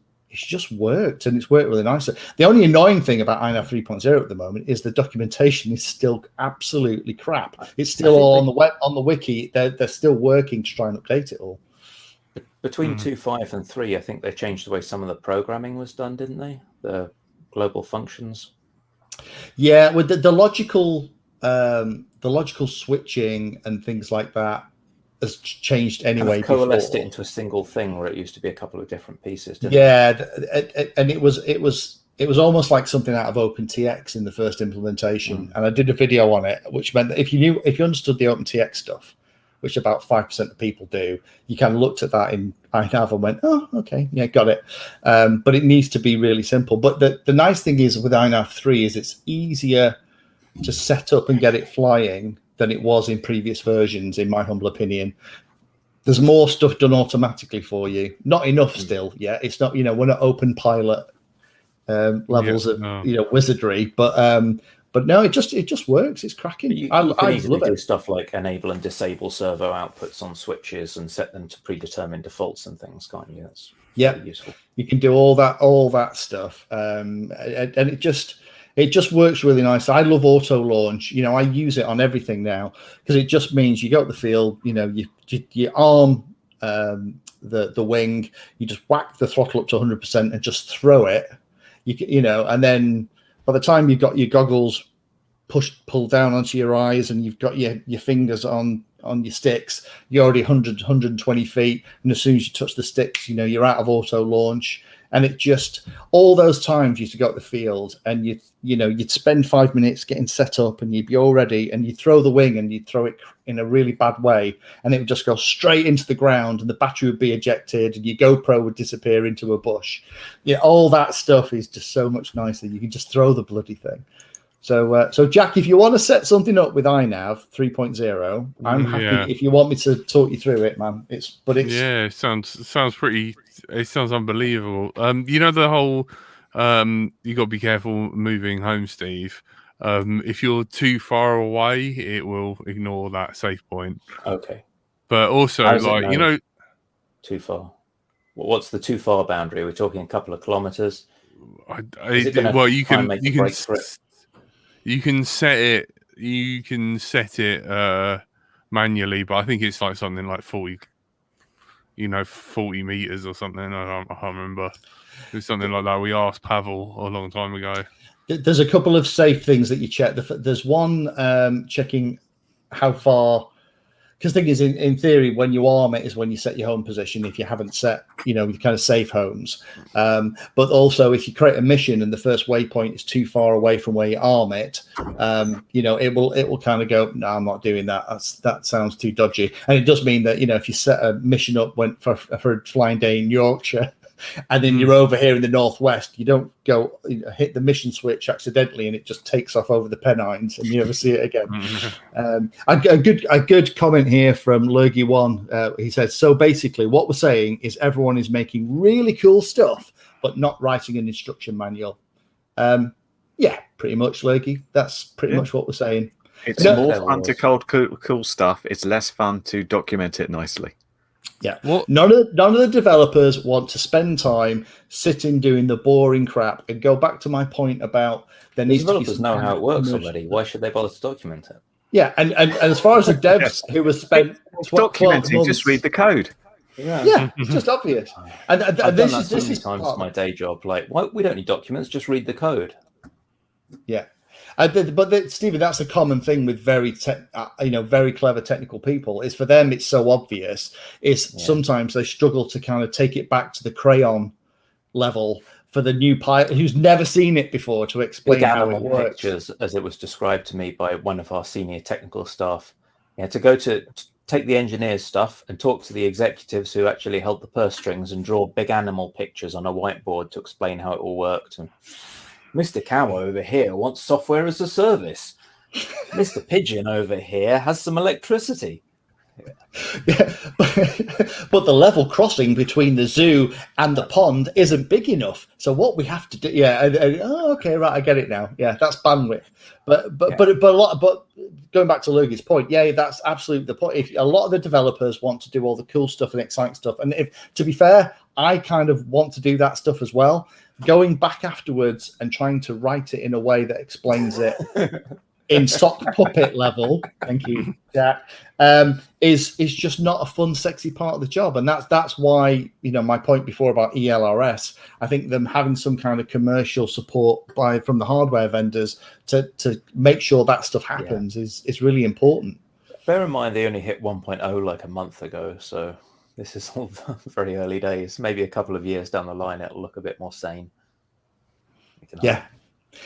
worked, and it's worked really nicely. The only annoying thing about iNav 3.0 at the moment is the documentation is still absolutely crap. It's still all on the wiki. They're still working to try and update it all. Between 2.5 and 3, I think they changed the way some of the programming was done, didn't they? The global functions. Yeah, with the logical switching and things like that has changed anyway. Kind of coalesced it into a single thing where it used to be a couple of different pieces. Didn't it? And it was almost like something out of OpenTX in the first implementation. And I did a video on it, which meant that if you understood the OpenTX stuff, which about 5% of people do, you kind of looked at that in iNav and went, oh, okay, yeah, got it. But it needs to be really simple. But the nice thing is with iNav 3 is it's easier to set up and get it flying than it was in previous versions, in my humble opinion. There's more stuff done automatically for you. Not enough still, yeah. It's not, we're not open pilot levels of wizardry, but no, it just works. It's cracking. I love do stuff like enable and disable servo outputs on switches and set them to predetermined defaults and things, can't you? That's really useful. You can do all that stuff, and it just works really nice. I love auto launch. I use it on everything now because it just means you go to the field, you arm the wing, you just whack the throttle up to 100% and just throw it. And then by the time you've got your goggles pulled down onto your eyes and you've got your fingers on your sticks, you're already 120 feet. And as soon as you touch the sticks, you're out of auto launch. And it just, all those times you used to go to the field and you'd spend 5 minutes getting set up and you'd be all ready and you throw the wing and you'd throw it in a really bad way and it would just go straight into the ground and the battery would be ejected and your GoPro would disappear into a bush. All that stuff is just so much nicer. You can just throw the bloody thing. So Jack, if you want to set something up with iNav 3.0, I'm happy if you want me to talk you through it, man. It sounds pretty. It sounds unbelievable. The whole you got to be careful moving home, Steve. If you're too far away, it will ignore that safe point. Okay. But also, too far. What's the too far boundary? We're talking a couple of kilometers. You can set it manually, but I think it's like something like 40 meters or something. I can't remember. It was something like that. We asked Pavel a long time ago. There's a couple of safe things that you check. There's one checking how far, because the thing is, in theory, when you arm it is when you set your home position. If you haven't set, kind of safe homes. But also, if you create a mission and the first waypoint is too far away from where you arm it, it will kind of go, no, I'm not doing that. That sounds too dodgy. And it does mean that if you set a mission up for a flying day in Yorkshire, and then you're over here in the northwest, you don't go hit the mission switch accidentally and it just takes off over the Pennines and you never see it again. A good comment here from Lurgy1. He says, so basically what we're saying is everyone is making really cool stuff but not writing an instruction manual. Yeah, pretty much, Lurgy. That's pretty much what we're saying. It's more fun to code cool stuff. It's less fun to document it nicely. Yeah, none of the developers want to spend time sitting doing the boring crap. And go back to my point about the developers know how it works already. Why should they bother to document it? Yeah, and as far as the devs who have spent documenting, just read the code. Yeah, it's just obvious. And this is times my day job. Like, why we don't need documents? Just read the code. Yeah. Stephen, that's a common thing with very clever technical people. Is for them it's so obvious. Sometimes they struggle to kind of take it back to the crayon level for the new pilot who's never seen it before to explain how it works. Pictures, as it was described to me by one of our senior technical staff. To go to take the engineers' stuff and talk to the executives who actually held the purse strings and draw big animal pictures on a whiteboard to explain how it all worked. And Mr. Cow over here wants software as a service. Mr. Pigeon over here has some electricity. Yeah, but the level crossing between the zoo and the pond isn't big enough. So what we have to do, okay, right, I get it now. Yeah, that's bandwidth. But going back to Lurgy's point, that's absolutely the point. If a lot of the developers want to do all the cool stuff and exciting stuff, and to be fair, I kind of want to do that stuff as well. Going back afterwards and trying to write it in a way that explains it in sock puppet level, thank you, Jack, is just not a fun, sexy part of the job. And that's why, my point before about ELRS, I think them having some kind of commercial support from the hardware vendors to make sure that stuff happens is really important. Bear in mind, they only hit 1.0 like a month ago, so this is all very early days. Maybe a couple of years down the line, it'll look a bit more sane. Yeah.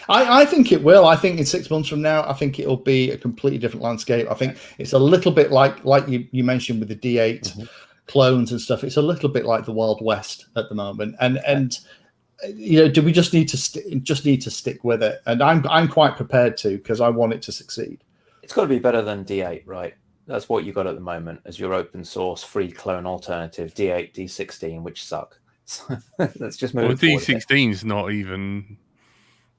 I think it will. I think in 6 months from now, I think it'll be a completely different landscape. I think it's a little bit like you mentioned with the D8 clones and stuff. It's a little bit like the Wild West at the moment. And do we just need to stick with it? And I'm quite prepared to, because I want it to succeed. It's got to be better than D8, right? That's what you got at the moment as your open source free clone alternative, D8, D16, which suck. So let's just move. Well, D16's not even.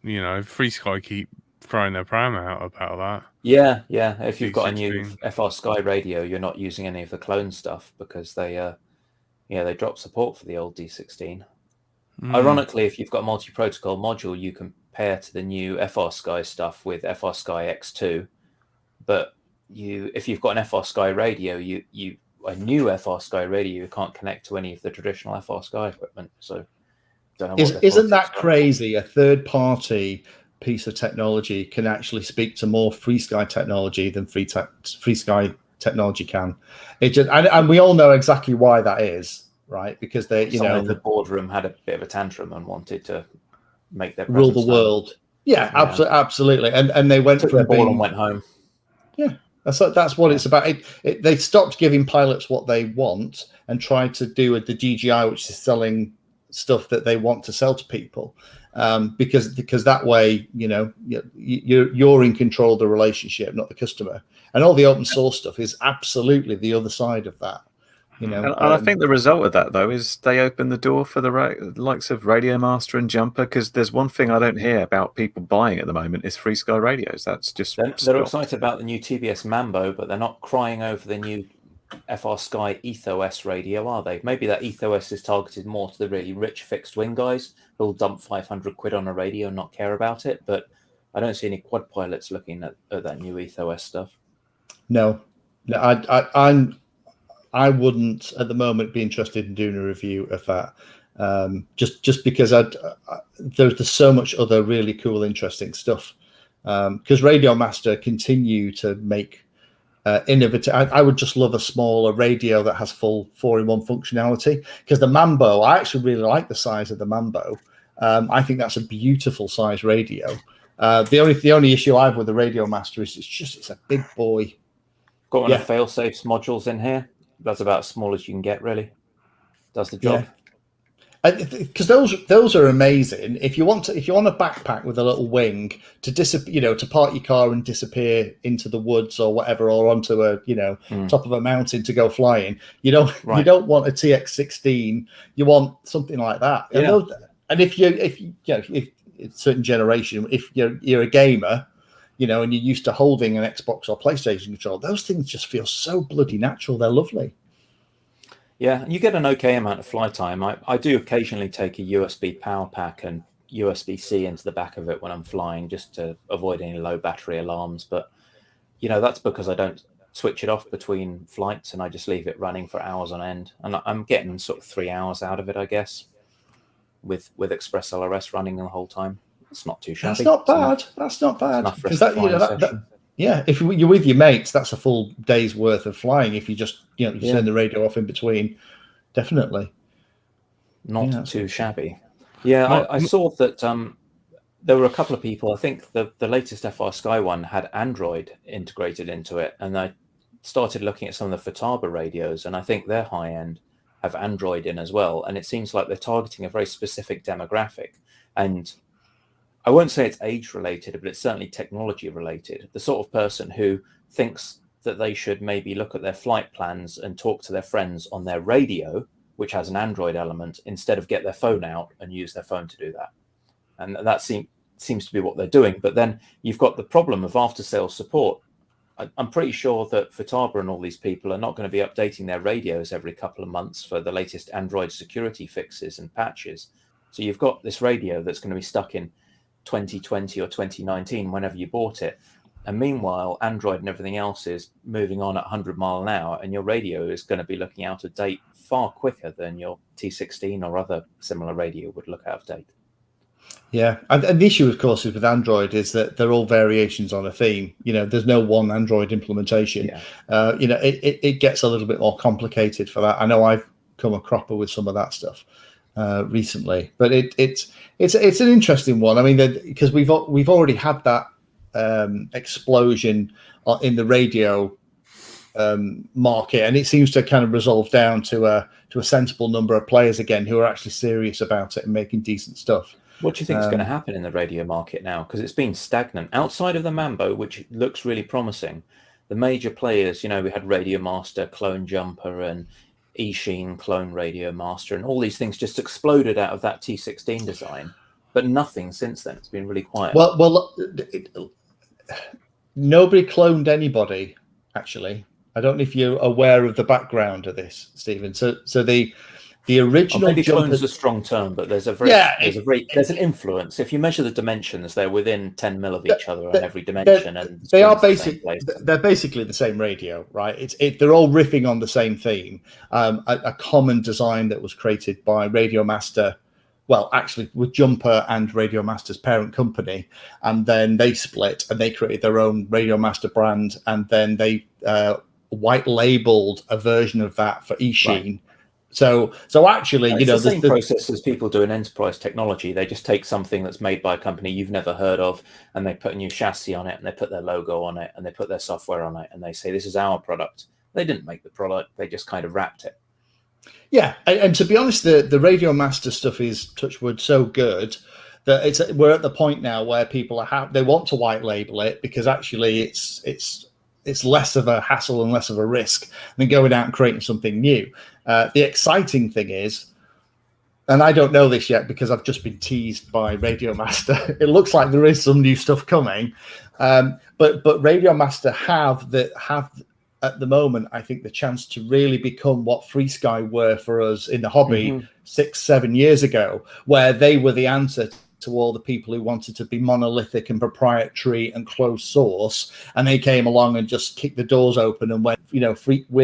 FreeSky keep throwing their pram out about that. Yeah. If you've got a new FR Sky radio, you're not using any of the clone stuff because they drop support for the old D16. Ironically, if you've got a multi-protocol module, you can pair to the new FR Sky stuff with FR Sky X2. But if you've got an FR Sky radio, a new FR Sky radio, you can't connect to any of the traditional FR Sky equipment. So. Isn't that crazy? A third-party piece of technology can actually speak to more FreeSky technology than FreeSky technology can. And we all know exactly why that is, right? Because someone in the boardroom had a bit of a tantrum and wanted to make their rule the world. Yeah, absolutely. And they went for the ball and went home. Yeah. That's what it's about. They stopped giving pilots what they want and tried to do the GGI, which is selling stuff that they want to sell to people, because that way you're in control of the relationship, not the customer. And all the open source stuff is absolutely the other side of that. And I think the result of that, though, is they open the door for the likes of Radio Master and Jumper, because there's one thing I don't hear about people buying at the moment is FreeSky radios. That's just they're excited about the new TBS Mambo, but they're not crying over the new FR Sky EthOS radio, are they? Maybe that EthOS is targeted more to the really rich fixed wing guys who'll dump 500 quid on a radio and not care about it. But I don't see any quad pilots looking at that new EthOS stuff. No, I wouldn't at the moment be interested in doing a review of that. Just because there's so much other really cool, interesting stuff. Because Radio Master continue to make innovative. I would just love a smaller radio that has full 4-in-1 functionality, because the Mambo, I actually really like the size of the Mambo. I think that's a beautiful size radio. The only issue I have with the Radio Master is it's a big boy. Got one of fail-safes modules in here. That's about as small as you can get, really. Does the job. Because those are amazing. If you want a backpack with a little wing to to park your car and disappear into the woods or whatever, or onto a top of a mountain to go flying, you don't want a TX16. You want something like that. Yeah. And if it's a certain generation, if you're a gamer, and you're used to holding an Xbox or PlayStation controller, those things just feel so bloody natural. They're lovely. Yeah, you get an okay amount of fly time. I do occasionally take a USB power pack and USB-C into the back of it when I'm flying, just to avoid any low battery alarms. But, that's because I don't switch it off between flights and I just leave it running for hours on end. And I'm getting sort of 3 hours out of it, I guess, with Express LRS running the whole time. It's not too shabby. That's not bad. That's not bad. Enough for a Because that, yeah, if you're with your mates, that's a full day's worth of flying. If you just you turn the radio off in between, definitely. Not too shabby. Yeah, I saw that there were a couple of people. I think the latest FR Sky one had Android integrated into it, and I started looking at some of the Futaba radios, and I think their high end have Android in as well. And it seems like they're targeting a very specific demographic. And I won't say it's age related, but it's certainly technology related. The sort of person who thinks that they should maybe look at their flight plans and talk to their friends on their radio, which has an Android element, instead of get their phone out and use their phone to do that. And that seems to be what they're doing. But then you've got the problem of after sales support. I'm pretty sure that Futaba and all these people are not going to be updating their radios every couple of months for the latest Android security fixes and patches. So you've got this radio that's going to be stuck in 2020 or 2019 whenever you bought it, and meanwhile Android and everything else is moving on at 100 mile an hour, and your radio is going to be looking out of date far quicker than your T16 or other similar radio would look out of date. Yeah, and the issue, of course, is with Android is that they're all variations on a theme. There's no one Android implementation. Yeah. It gets a little bit more complicated for that. I know I've come a cropper with some of that stuff recently, but it's an interesting one. I mean, because we've already had that explosion in the radio market, and it seems to kind of resolve down to a sensible number of players again who are actually serious about it and making decent stuff. What do you think is going to happen in the radio market now? Because it's been stagnant outside of the Mambo, which looks really promising. The major players, we had Radio Master, Clone Jumper, and eSheen Clone Radio Master, and all these things just exploded out of that T16 design, but nothing since then. It's been really quiet. Well, nobody cloned anybody, actually. I don't know if you're aware of the background of this, Stephen. So the original maybe clone is a strong term, but there's an influence. If you measure the dimensions, they're within 10 mil of each other on every dimension, and they're basically the same radio, right? They're all riffing on the same theme, a common design that was created by Radio Master. Well, actually, with Jumper and Radio Master's parent company, and then they split and they created their own Radio Master brand, and then they white labeled a version of that for eSheen. Right. So actually, it's the same process as people do in enterprise technology. They just take something that's made by a company you've never heard of, and they put a new chassis on it, and they put their logo on it, and they put their software on it, and they say, this is our product. They didn't make the product. They just kind of wrapped it. Yeah. And to be honest, the Radio Master stuff is, touch wood, so good that we're at the point now where people they want to white label it, because actually it's less of a hassle and less of a risk than going out and creating something new. The exciting thing is, and I don't know this yet because I've just been teased by Radio Master. It looks like there is some new stuff coming, but Radio Master have at the moment, I think, the chance to really become what FreeSky were for us in the hobby 6-7 years ago, where they were the answer to all the people who wanted to be monolithic and proprietary and closed source, and they came along and just kicked the doors open and went, we're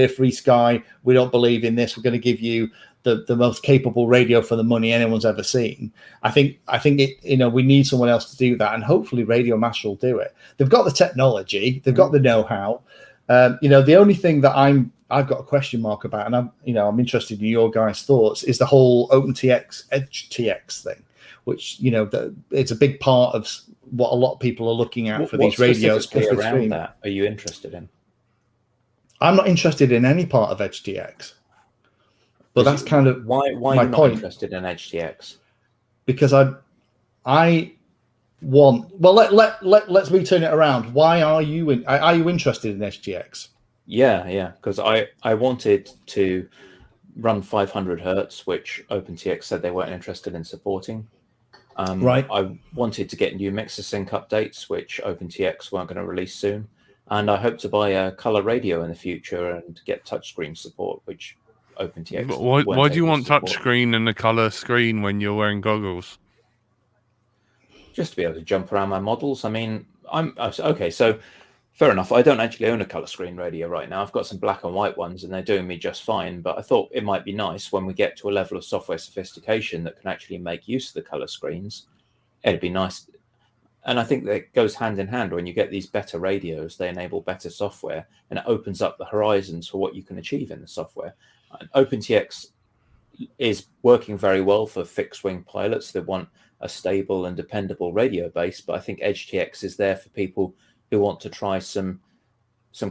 FreeSky, we don't believe in this, we're going to give you the most capable radio for the money anyone's ever seen. I think it, we need someone else to do that, and hopefully Radio Master will do it. They've got the technology, they've got the know-how. The only thing that I've got a question mark about, and I'm interested in your guys' thoughts, is the whole OpenTX EdgeTX thing, which it's a big part of what a lot of people are looking at for these radios. Around that, are you interested in? I'm not interested in any part of EdgeTX, but that's kind of why my you're not point. Interested in EdgeTX? Because I want. Well, let's turn it around. Why are you interested in SGX? Yeah, because I wanted to run 500 hertz, which OpenTX said they weren't interested in supporting. Right. I wanted to get new mixer sync updates, which OpenTX weren't going to release soon, and I hope to buy a color radio in the future and get touchscreen support, which OpenTX. Why do you want touchscreen and a color screen when you're wearing goggles? Just to be able to jump around my models. I mean, okay, so fair enough. I don't actually own a color screen radio right now. I've got some black and white ones, and they're doing me just fine. But I thought it might be nice when we get to a level of software sophistication that can actually make use of the color screens. It'd be nice And I think that goes hand in hand. When you get these better radios, they enable better software, and it opens up the horizons for what you can achieve in the software. And OpenTX is working very well for fixed wing pilots that want a stable and dependable radio base, but I think EdgeTX is there for people who want to try some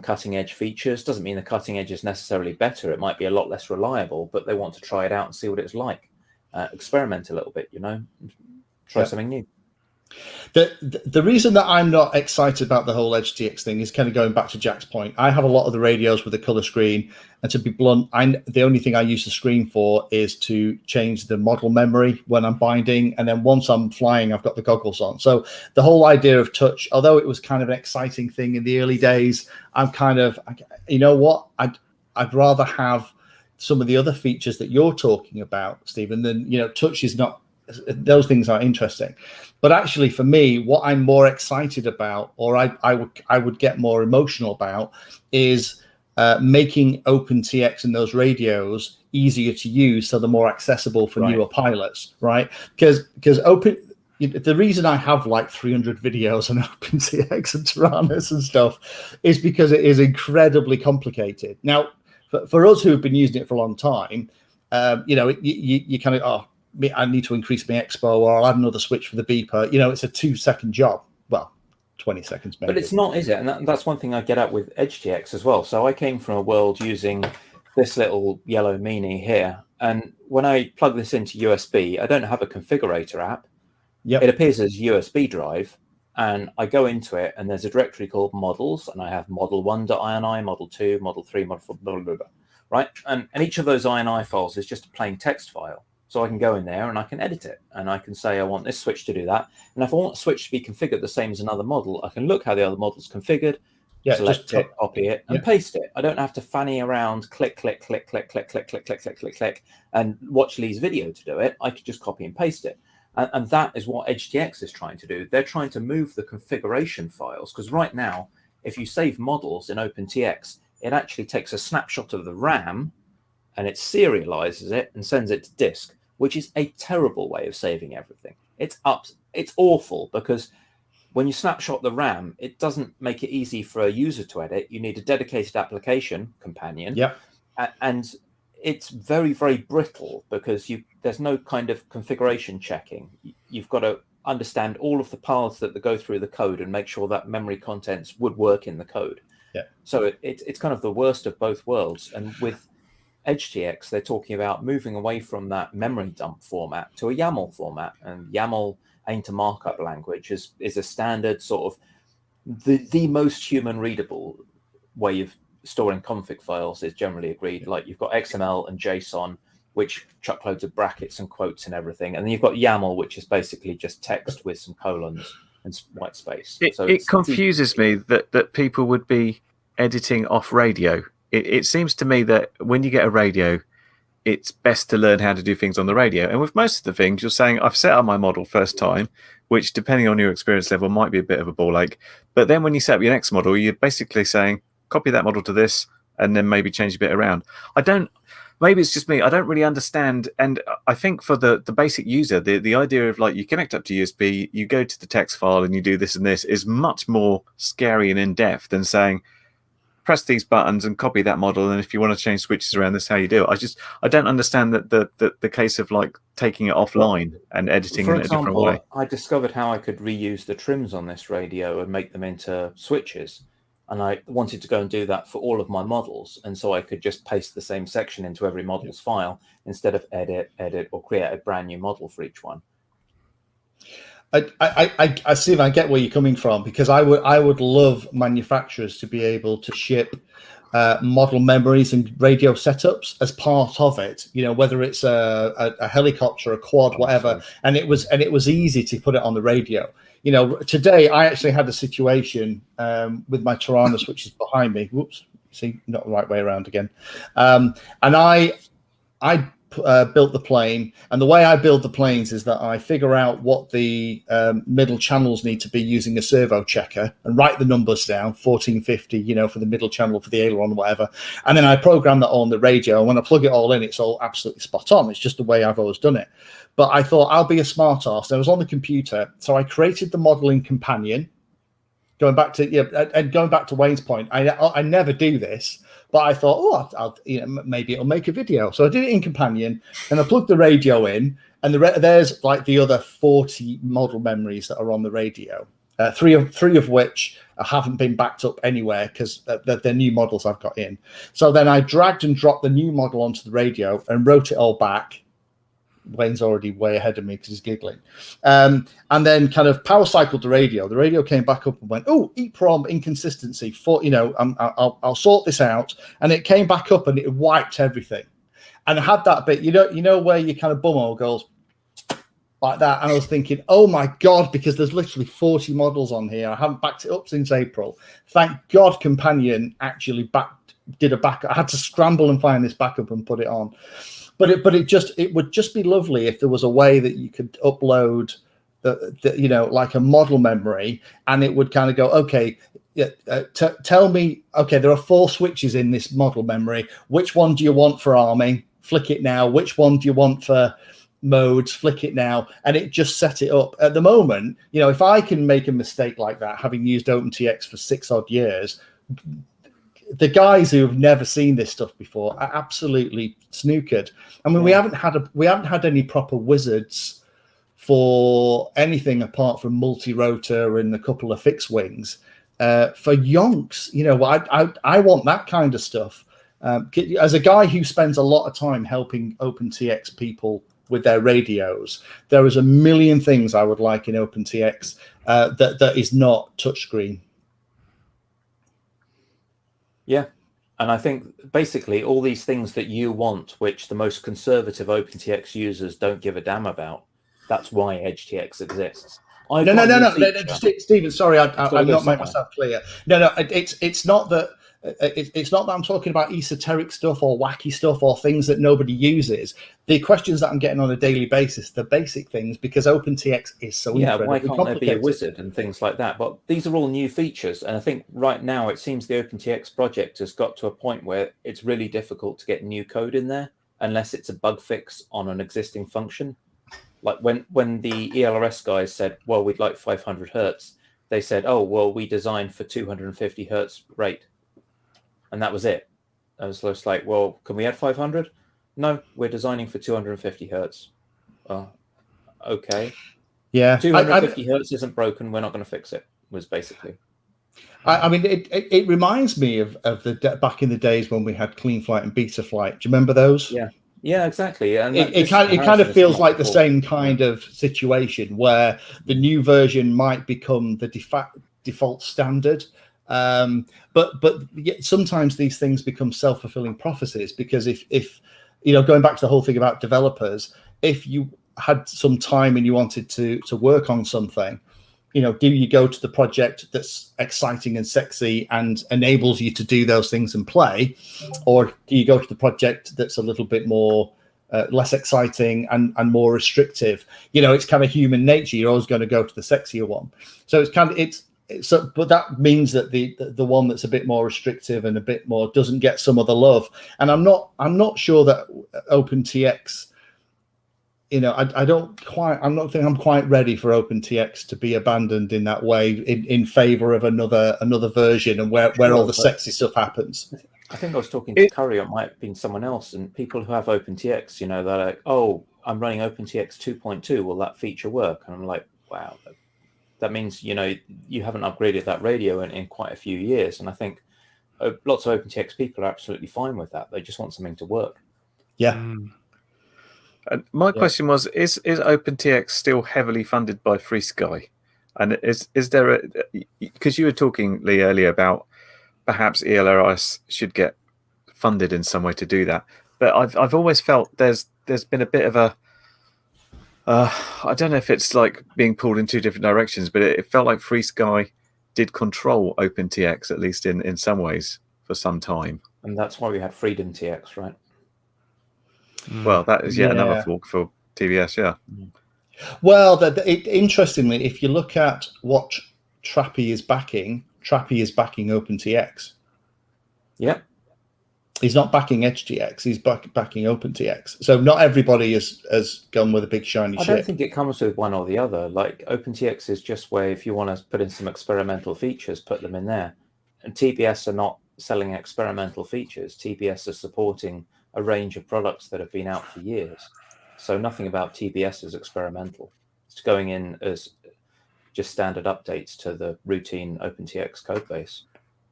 cutting edge features. Doesn't mean the cutting edge is necessarily better. It might be a lot less reliable, but they want to try it out and see what it's like. Experiment a little bit, try something new. The reason that I'm not excited about the whole EdgeTX thing is kind of going back to Jack's point. I have a lot of the radios with a color screen, and to be blunt, the only thing I use the screen for is to change the model memory when I'm binding, and then once I'm flying, I've got the goggles on. So the whole idea of touch, although it was kind of an exciting thing in the early days, I'm kind of, you know what, I'd rather have some of the other features that you're talking about, Stephen, than, touch is not. Those things are interesting, but actually for me, what I'm more excited about, or I would get more emotional about, is making OpenTX and those radios easier to use, so they're more accessible for newer pilots, right? Because the reason I have like 300 videos on OpenTX and Taranis and stuff is because it is incredibly complicated. Now, for us who have been using it for a long time, you kind of, I need to increase my expo, or I'll add another switch for the beeper. It's a 2-second job. Well, 20 seconds maybe. But it's not, is it? And that's one thing I get at with EdgeTX as well. So I came from a world using this little yellow meanie here. And when I plug this into USB, I don't have a configurator app. Yep. It appears as a USB drive. And I go into it, and there's a directory called models. And I have model1.ini, model 2, model 3, model 4, blah, blah, blah, blah, right? And each of those ini files is just a plain text file. So I can go in there and I can edit it, and I can say I want this switch to do that. And if I want the switch to be configured the same as another model, I can look how the other model's configured, select it, copy it, and paste it. I don't have to fanny around, click, click, click, click, click, click, click, click, click, click, click, and watch Lee's video to do it. I could just copy and paste it. And that is what EdgeTX is trying to do. They're trying to move the configuration files, because right now, if you save models in OpenTX, it actually takes a snapshot of the RAM and it serializes it and sends it to disk, which is a terrible way of saving everything. It's awful, because when you snapshot the RAM, it doesn't make it easy for a user to edit. You need a dedicated application companion. Yep. And it's very, very brittle, because there's no kind of configuration checking. You've got to understand all of the paths that go through the code and make sure that memory contents would work in the code. Yeah. So it's kind of the worst of both worlds. And with EdgeTX, they're talking about moving away from that memory dump format to a YAML format. And YAML ain't a markup language, is a standard sort of the most human readable way of storing config files is generally agreed. Like you've got XML and JSON, which chuck loads of brackets and quotes and everything. And then you've got YAML, which is basically just text with some colons and white space. It confuses me that people would be editing off radio. It seems to me that when you get a radio, it's best to learn how to do things on the radio. And with most of the things, you're saying, I've set up my model first time, which depending on your experience level might be a bit of a ball ache. But then when you set up your next model, you're basically saying, copy that model to this, and then maybe change a bit around. Maybe it's just me, I don't really understand. And I think for the basic user, the idea of like you connect up to USB, you go to the text file and you do this and this is much more scary and in-depth than saying, press these buttons and copy that model, and if you want to change switches around, this is how you do it. I don't understand that the case of like taking it offline and editing in a different way. I discovered how I could reuse the trims on this radio and make them into switches, and I wanted to go and do that for all of my models, and so I could just paste the same section into every model's file instead of edit, or create a brand new model for each one. I see. I get where you're coming from, because I would love manufacturers to be able to ship model memories and radio setups as part of it. Whether it's a helicopter, a quad, whatever, and it was easy to put it on the radio. Today I actually had a situation with my Taranis, which is behind me. Whoops, see, not the right way around again. And I built the plane, and the way I build the planes is that I figure out what the middle channels need to be using a servo checker and write the numbers down, 1450, for the middle channel for the aileron, whatever, and then I program that all on the radio. And when I plug it all in, it's all absolutely spot on. It's just the way I've always done it. But I thought I'll be a smart arse. I was on the computer, so I created the model in Companion. Going back to Wayne's point, I never do this. But I thought, I'll maybe it'll make a video. So I did it in Companion, and I plugged the radio in, and there's like the other 40 model memories that are on the radio. Three of which haven't been backed up anywhere because they're new models I've got in. So then I dragged and dropped the new model onto the radio and wrote it all back. Wayne's already way ahead of me because he's giggling. And then kind of power cycled the radio. The radio came back up and went, EEPROM inconsistency. I'll sort this out. And it came back up and it wiped everything. And I had that bit, where you kind of bumhole goes like that. And I was thinking, oh my God, because there's literally 40 models on here. I haven't backed it up since April. Thank God Companion actually did a backup. I had to scramble and find this backup and put it on. But it would just be lovely if there was a way that you could upload like a model memory, and it would kind of go, okay, tell me, okay, there are 4 switches in this model memory. Which one do you want for arming? Flick it now. Which one do you want for modes? Flick it now. And it just set it up. At the moment, if I can make a mistake like that, having used OpenTX for 6 odd years, the guys who have never seen this stuff before are absolutely snookered. I mean, we haven't had any proper wizards for anything apart from multi-rotor and a couple of fixed wings. For yonks, I want that kind of stuff. As a guy who spends a lot of time helping OpenTX people with their radios, there is a million things I would like in OpenTX that is not touchscreen. Yeah, and I think basically all these things that you want, which the most conservative OpenTX users don't give a damn about, that's why EdgeTX exists. No, Stephen, sorry, I've not made myself clear. No, it's not that. It's not that I'm talking about esoteric stuff or wacky stuff or things that nobody uses. The questions that I'm getting on a daily basis, the basic things, because OpenTX is so why can't there be a wizard and things like that? But these are all new features, and I think right now it seems the OpenTX project has got to a point where it's really difficult to get new code in there unless it's a bug fix on an existing function. Like when the ELRS guys said, well, we'd like 500 hertz, they said, oh, well, we designed for 250 hertz rate. And that was it. I was just like, well, can we add 500? No, we're designing for 250 hertz. Oh, okay. Yeah. 250 hertz isn't broken. We're not going to fix it, was basically. I mean, it reminds me of the back in the days when we had Clean Flight and Beta Flight. Do you remember those? Yeah, exactly. And it kind of feels like the same kind of situation where the new version might become the default standard. But yet sometimes these things become self-fulfilling prophecies, because if going back to the whole thing about developers, if you had some time and you wanted to work on something, do you go to the project that's exciting and sexy and enables you to do those things and play, or do you go to the project that's a little bit more less exciting and more restrictive? It's kind of human nature. You're always going to go to the sexier one. So but that means that the one that's a bit more restrictive and a bit more doesn't get some of the love. And I'm not sure that OpenTX, I'm not think I'm quite ready for OpenTX to be abandoned in that way in favor of another version and where all the sexy stuff happens. I think I was talking to Curry, or it might have been someone else, and people who have OpenTX, they're like, oh, I'm running OpenTX 2.2. Will that feature work? And I'm like, wow. That means, you haven't upgraded that radio in quite a few years. And I think lots of OpenTX people are absolutely fine with that. They just want something to work. Yeah. And my question was, is OpenTX still heavily funded by Free Sky? And is there because you were talking, Lee, earlier about perhaps ELRS should get funded in some way to do that. But I've always felt there's been a bit of a, I don't know if it's like being pulled in two different directions, but it felt like Free Sky did control OpenTX, at least in some ways, for some time. And that's why we had Freedom TX, right? Well, that is yet another fork for TBS, yeah. Well, interestingly, if you look at what Trappy is backing OpenTX. Yep. He's not backing EdgeTX, he's backing OpenTX. So not everybody has gone with a big shiny ship. I don't think it comes with one or the other. Like OpenTX is just where if you want to put in some experimental features, put them in there. And TBS are not selling experimental features. TBS are supporting a range of products that have been out for years. So nothing about TBS is experimental. It's going in as just standard updates to the routine OpenTX code base.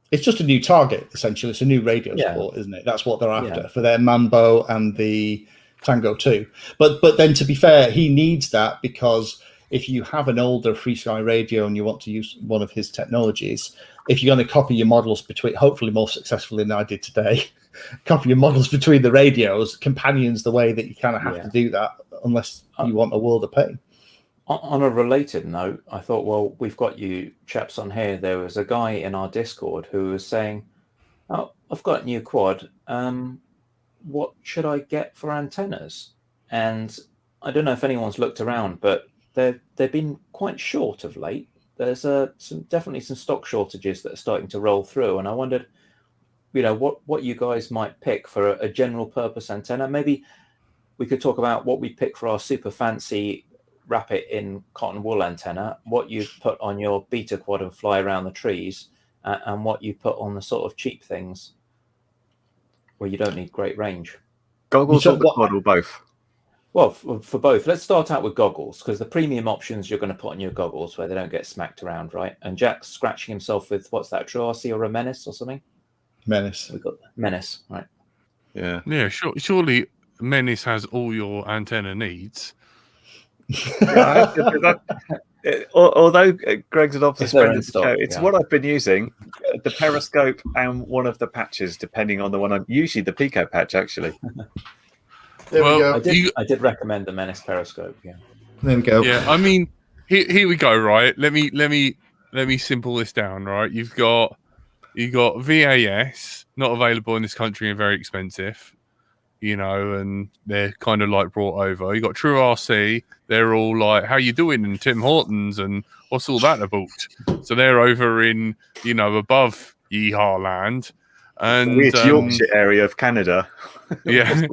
It's just a new target, essentially. It's a new radio support, isn't it? That's what they're after for their Mambo and the Tango 2. But then, to be fair, he needs that because if you have an older FreeSky radio and you want to use one of his technologies, if you're going to copy your models between, hopefully more successfully than I did today, copy your models between the radios, Companion's the way that you kind of have to do that unless you want a world of pain. On a related note, I thought, well, we've got you chaps on here. There was a guy in our Discord who was saying, oh, I've got a new quad. What should I get for antennas? And I don't know if anyone's looked around, but they've been quite short of late. There's definitely some stock shortages that are starting to roll through. And I wondered, what you guys might pick for a general purpose antenna. Maybe we could talk about what we pick for our super fancy wrap it in cotton wool antenna, what you put on your beta quad and fly around the trees, and what you put on the sort of cheap things where you don't need great range. Goggles or the quad or both? Well, for both. Let's start out with goggles, because the premium options you're going to put on your goggles where they don't get smacked around, right? And Jack's scratching himself with, what's that, True RC or a Menace or something? Menace. We've got Menace, right? Yeah. Yeah, surely Menace has all your antenna needs. Although Greg's an obvious friend of the show, it's yeah. what I've been using, the periscope and one of the patches, depending on the one I'm usually the Pico patch, actually. There we go. I did recommend the Menace periscope. Yeah. There we go. Yeah, I mean, here we go. Right, let me simple this down. Right, you got VAS not available in this country and very expensive, and they're kind of like brought over. You got True RC. They're all like, "How you doing?" and Tim Hortons and what's all that about? So they're over in above Yeehaw land. And it's Yorkshire area of Canada. Yeah, the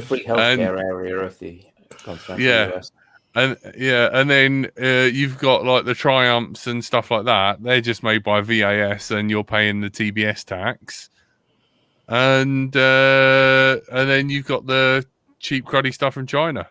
free healthcare area of the continental US. And then you've got like the Triumphs and stuff like that. They're just made by VAS, and you're paying the TBS tax. And then you've got the cheap cruddy stuff from China.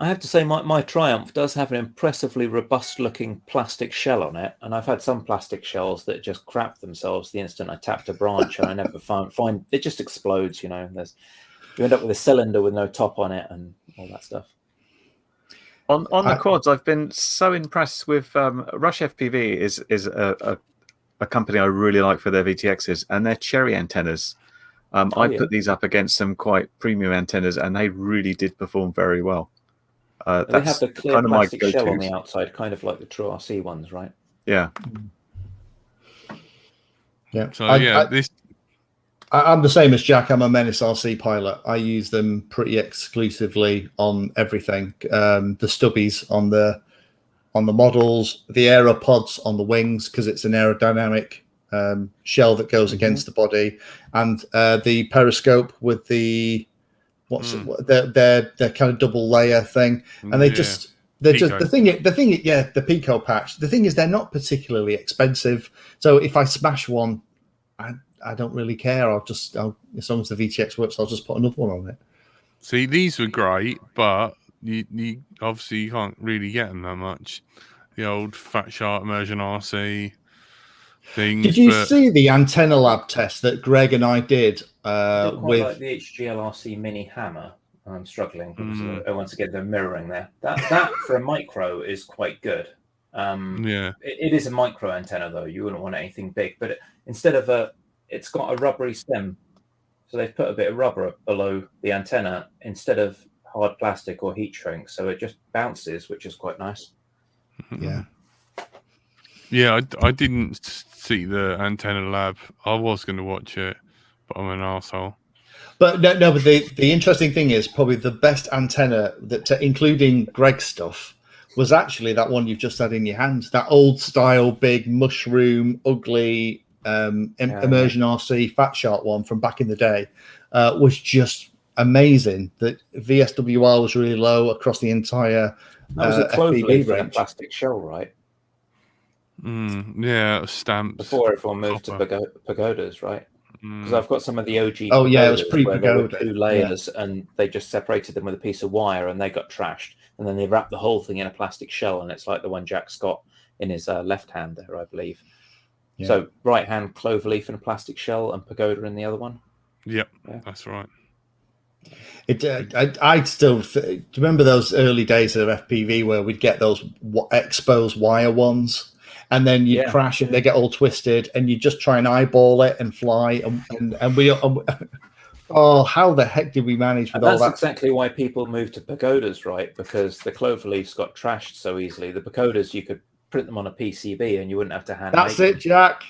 I have to say, my Triumph does have an impressively robust-looking plastic shell on it, and I've had some plastic shells that just crap themselves the instant I tapped a branch, and I never find it just explodes. You end up with a cylinder with no top on it and all that stuff. On the quads, I've been so impressed with Rush FPV is a company I really like for their VTXs and their cherry antennas. I put these up against some quite premium antennas, and they really did perform very well. They have the clear plastic shell on the outside, kind of like the True RC ones, right? Yeah. Yeah. So I'm the same as Jack. I'm a Menace RC pilot. I use them pretty exclusively on everything. The stubbies on the models, the aeropods on the wings, because it's an aerodynamic shell that goes against the body, and the periscope with the their kind of double layer thing, and they're just the Pico patch. The thing is, they're not particularly expensive, so if I smash one, I don't really care. As long as the VTX works, I'll just put another one on it. See, these were great, but you obviously you can't really get them that much. The old Fat Shark Immersion RC things. Did you see the Antenna Lab test that Greg and I did with like the HGLRC Mini Hammer? I'm struggling because once again they're mirroring there. That for a micro is quite good. It is a micro antenna though. You wouldn't want anything big, but it's got a rubbery stem, so they've put a bit of rubber below the antenna instead of hard plastic or heat shrink, so it just bounces, which is quite nice. Yeah, I didn't see the Antenna Lab. I was going to watch it, but I'm an arsehole. But no. But the interesting thing is probably the best antenna that, including Greg's stuff, was actually that one you've just had in your hands. That old style, big mushroom, ugly immersion RC Fat Shark one from back in the day was just amazing. That VSWR was really low across the entire. That was a FPV cloverleaf and a range. plastic shell, right? Yeah, stamps. Before everyone moved to pagodas, right? Because I've got some of the OG. Oh yeah, it was pre-pagoda. There were pre-pagoda. 2 layers, and they just separated them with a piece of wire, and they got trashed. And then they wrapped the whole thing in a plastic shell, and it's like the one Jack's got in his left hand there, I believe. Yeah. So right hand cloverleaf in a plastic shell, and pagoda in the other one. Yep, yeah. That's right. I'd still remember those early days of FPV where we'd get those exposed wire ones, and then you'd crash and they get all twisted, and you just try and eyeball it and fly, and we. Oh, how the heck did we manage with all that? That's exactly why people moved to pagodas, right? Because the cloverleafs got trashed so easily. The pagodas, you could print them on a PCB and you wouldn't have to hand. That's it, Jack.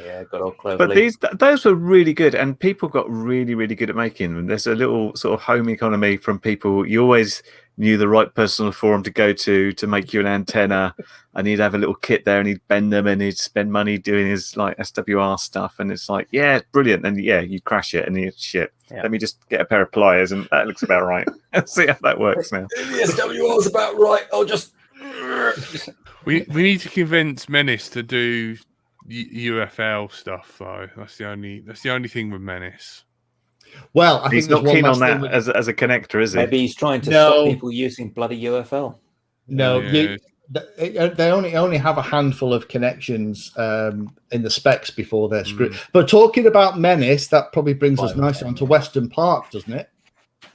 Yeah, got old cloverleaf. But those were really good, and people got really, really good at making them. There's a little sort of home economy from people. You always knew the right person on the forum to go to make you an antenna, and he'd have a little kit there, and he'd bend them, and he'd spend money doing his like SWR stuff, and it's like, yeah, brilliant, and yeah, you crash it, and you shit. Yeah. Let me just get a pair of pliers, and that looks about right. Let's see how that works now. The SWR's about right. I'll just. We need to convince Menace to do UFL stuff though. That's the only thing with Menace. Well, I he's think not keen on that as a connector, is he? Maybe he's trying to stop people using bloody UFL. No, they only have a handful of connections in the specs before they're screwed. But talking about Menace, that probably brings us nicely onto Western Park, doesn't it?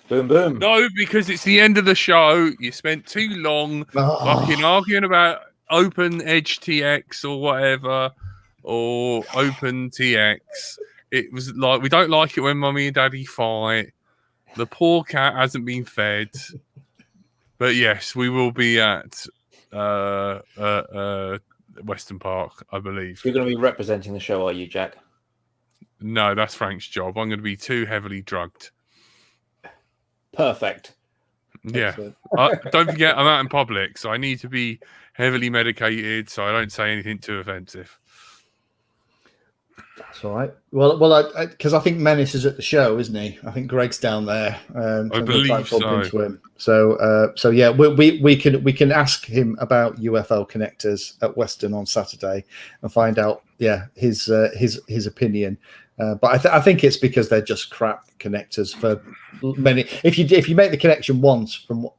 Boom, boom. No, because it's the end of the show. You spent too long fucking arguing about Open Edge TX or whatever, or Open TX. It was like, we don't like it when Mummy and Daddy fight. The poor cat hasn't been fed. But yes, we will be at Western Park, I believe. You're going to be representing the show, are you, Jack? No, that's Frank's job. I'm going to be too heavily drugged. Perfect. Yeah. Don't forget, I'm out in public, so I need to be heavily medicated so I don't say anything too offensive. That's all right. Well, because I think Menace is at the show, isn't he? I think Greg's down there. I believe so. So yeah, we can ask him about UFL connectors at Western on Saturday and find out his opinion. But I think it's because they're just crap connectors for many. If you make the connection once, from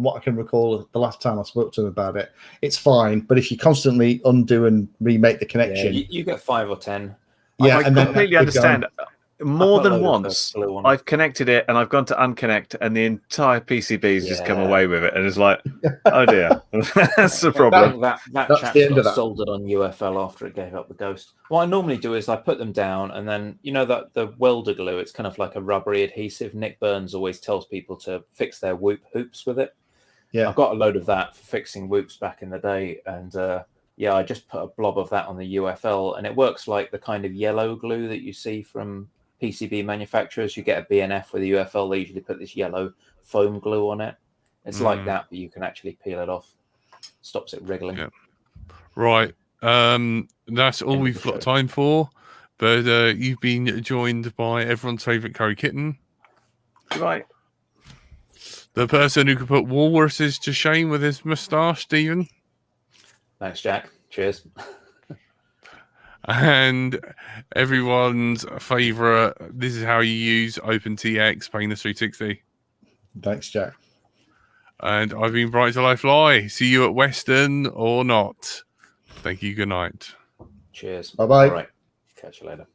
what I can recall, the last time I spoke to him about it, it's fine. But if you constantly undo and remake the connection, you get 5 or 10. Yeah, I completely understand. More than once, I've connected it and I've gone to unconnect, and the entire PCB's just come away with it, and it's like, oh dear, that's the problem. That chap got soldered on UFL after it gave up the ghost. What I normally do is I put them down, and then that the welder glue, it's kind of like a rubbery adhesive. Nick Burns always tells people to fix their whoop hoops with it. Yeah, I've got a load of that for fixing whoops back in the day, and I just put a blob of that on the UFL, and it works like the kind of yellow glue that you see from PCB manufacturers. You get a BNF with a UFL, they usually put this yellow foam glue on it. It's like that, but you can actually peel it off. Stops it wriggling. Yeah. Right. That's all we've got time for. But you've been joined by everyone's favourite curry kitten. Right. The person who could put walruses to shame with his moustache, Stephen. Thanks, Jack. Cheers. And everyone's favourite, this is how you use OpenTX, Painless 360. Thanks, Jack. And I've been Bright to Life Fly. See you at Western or not. Thank you. Good night. Cheers. Bye-bye. All right. Catch you later.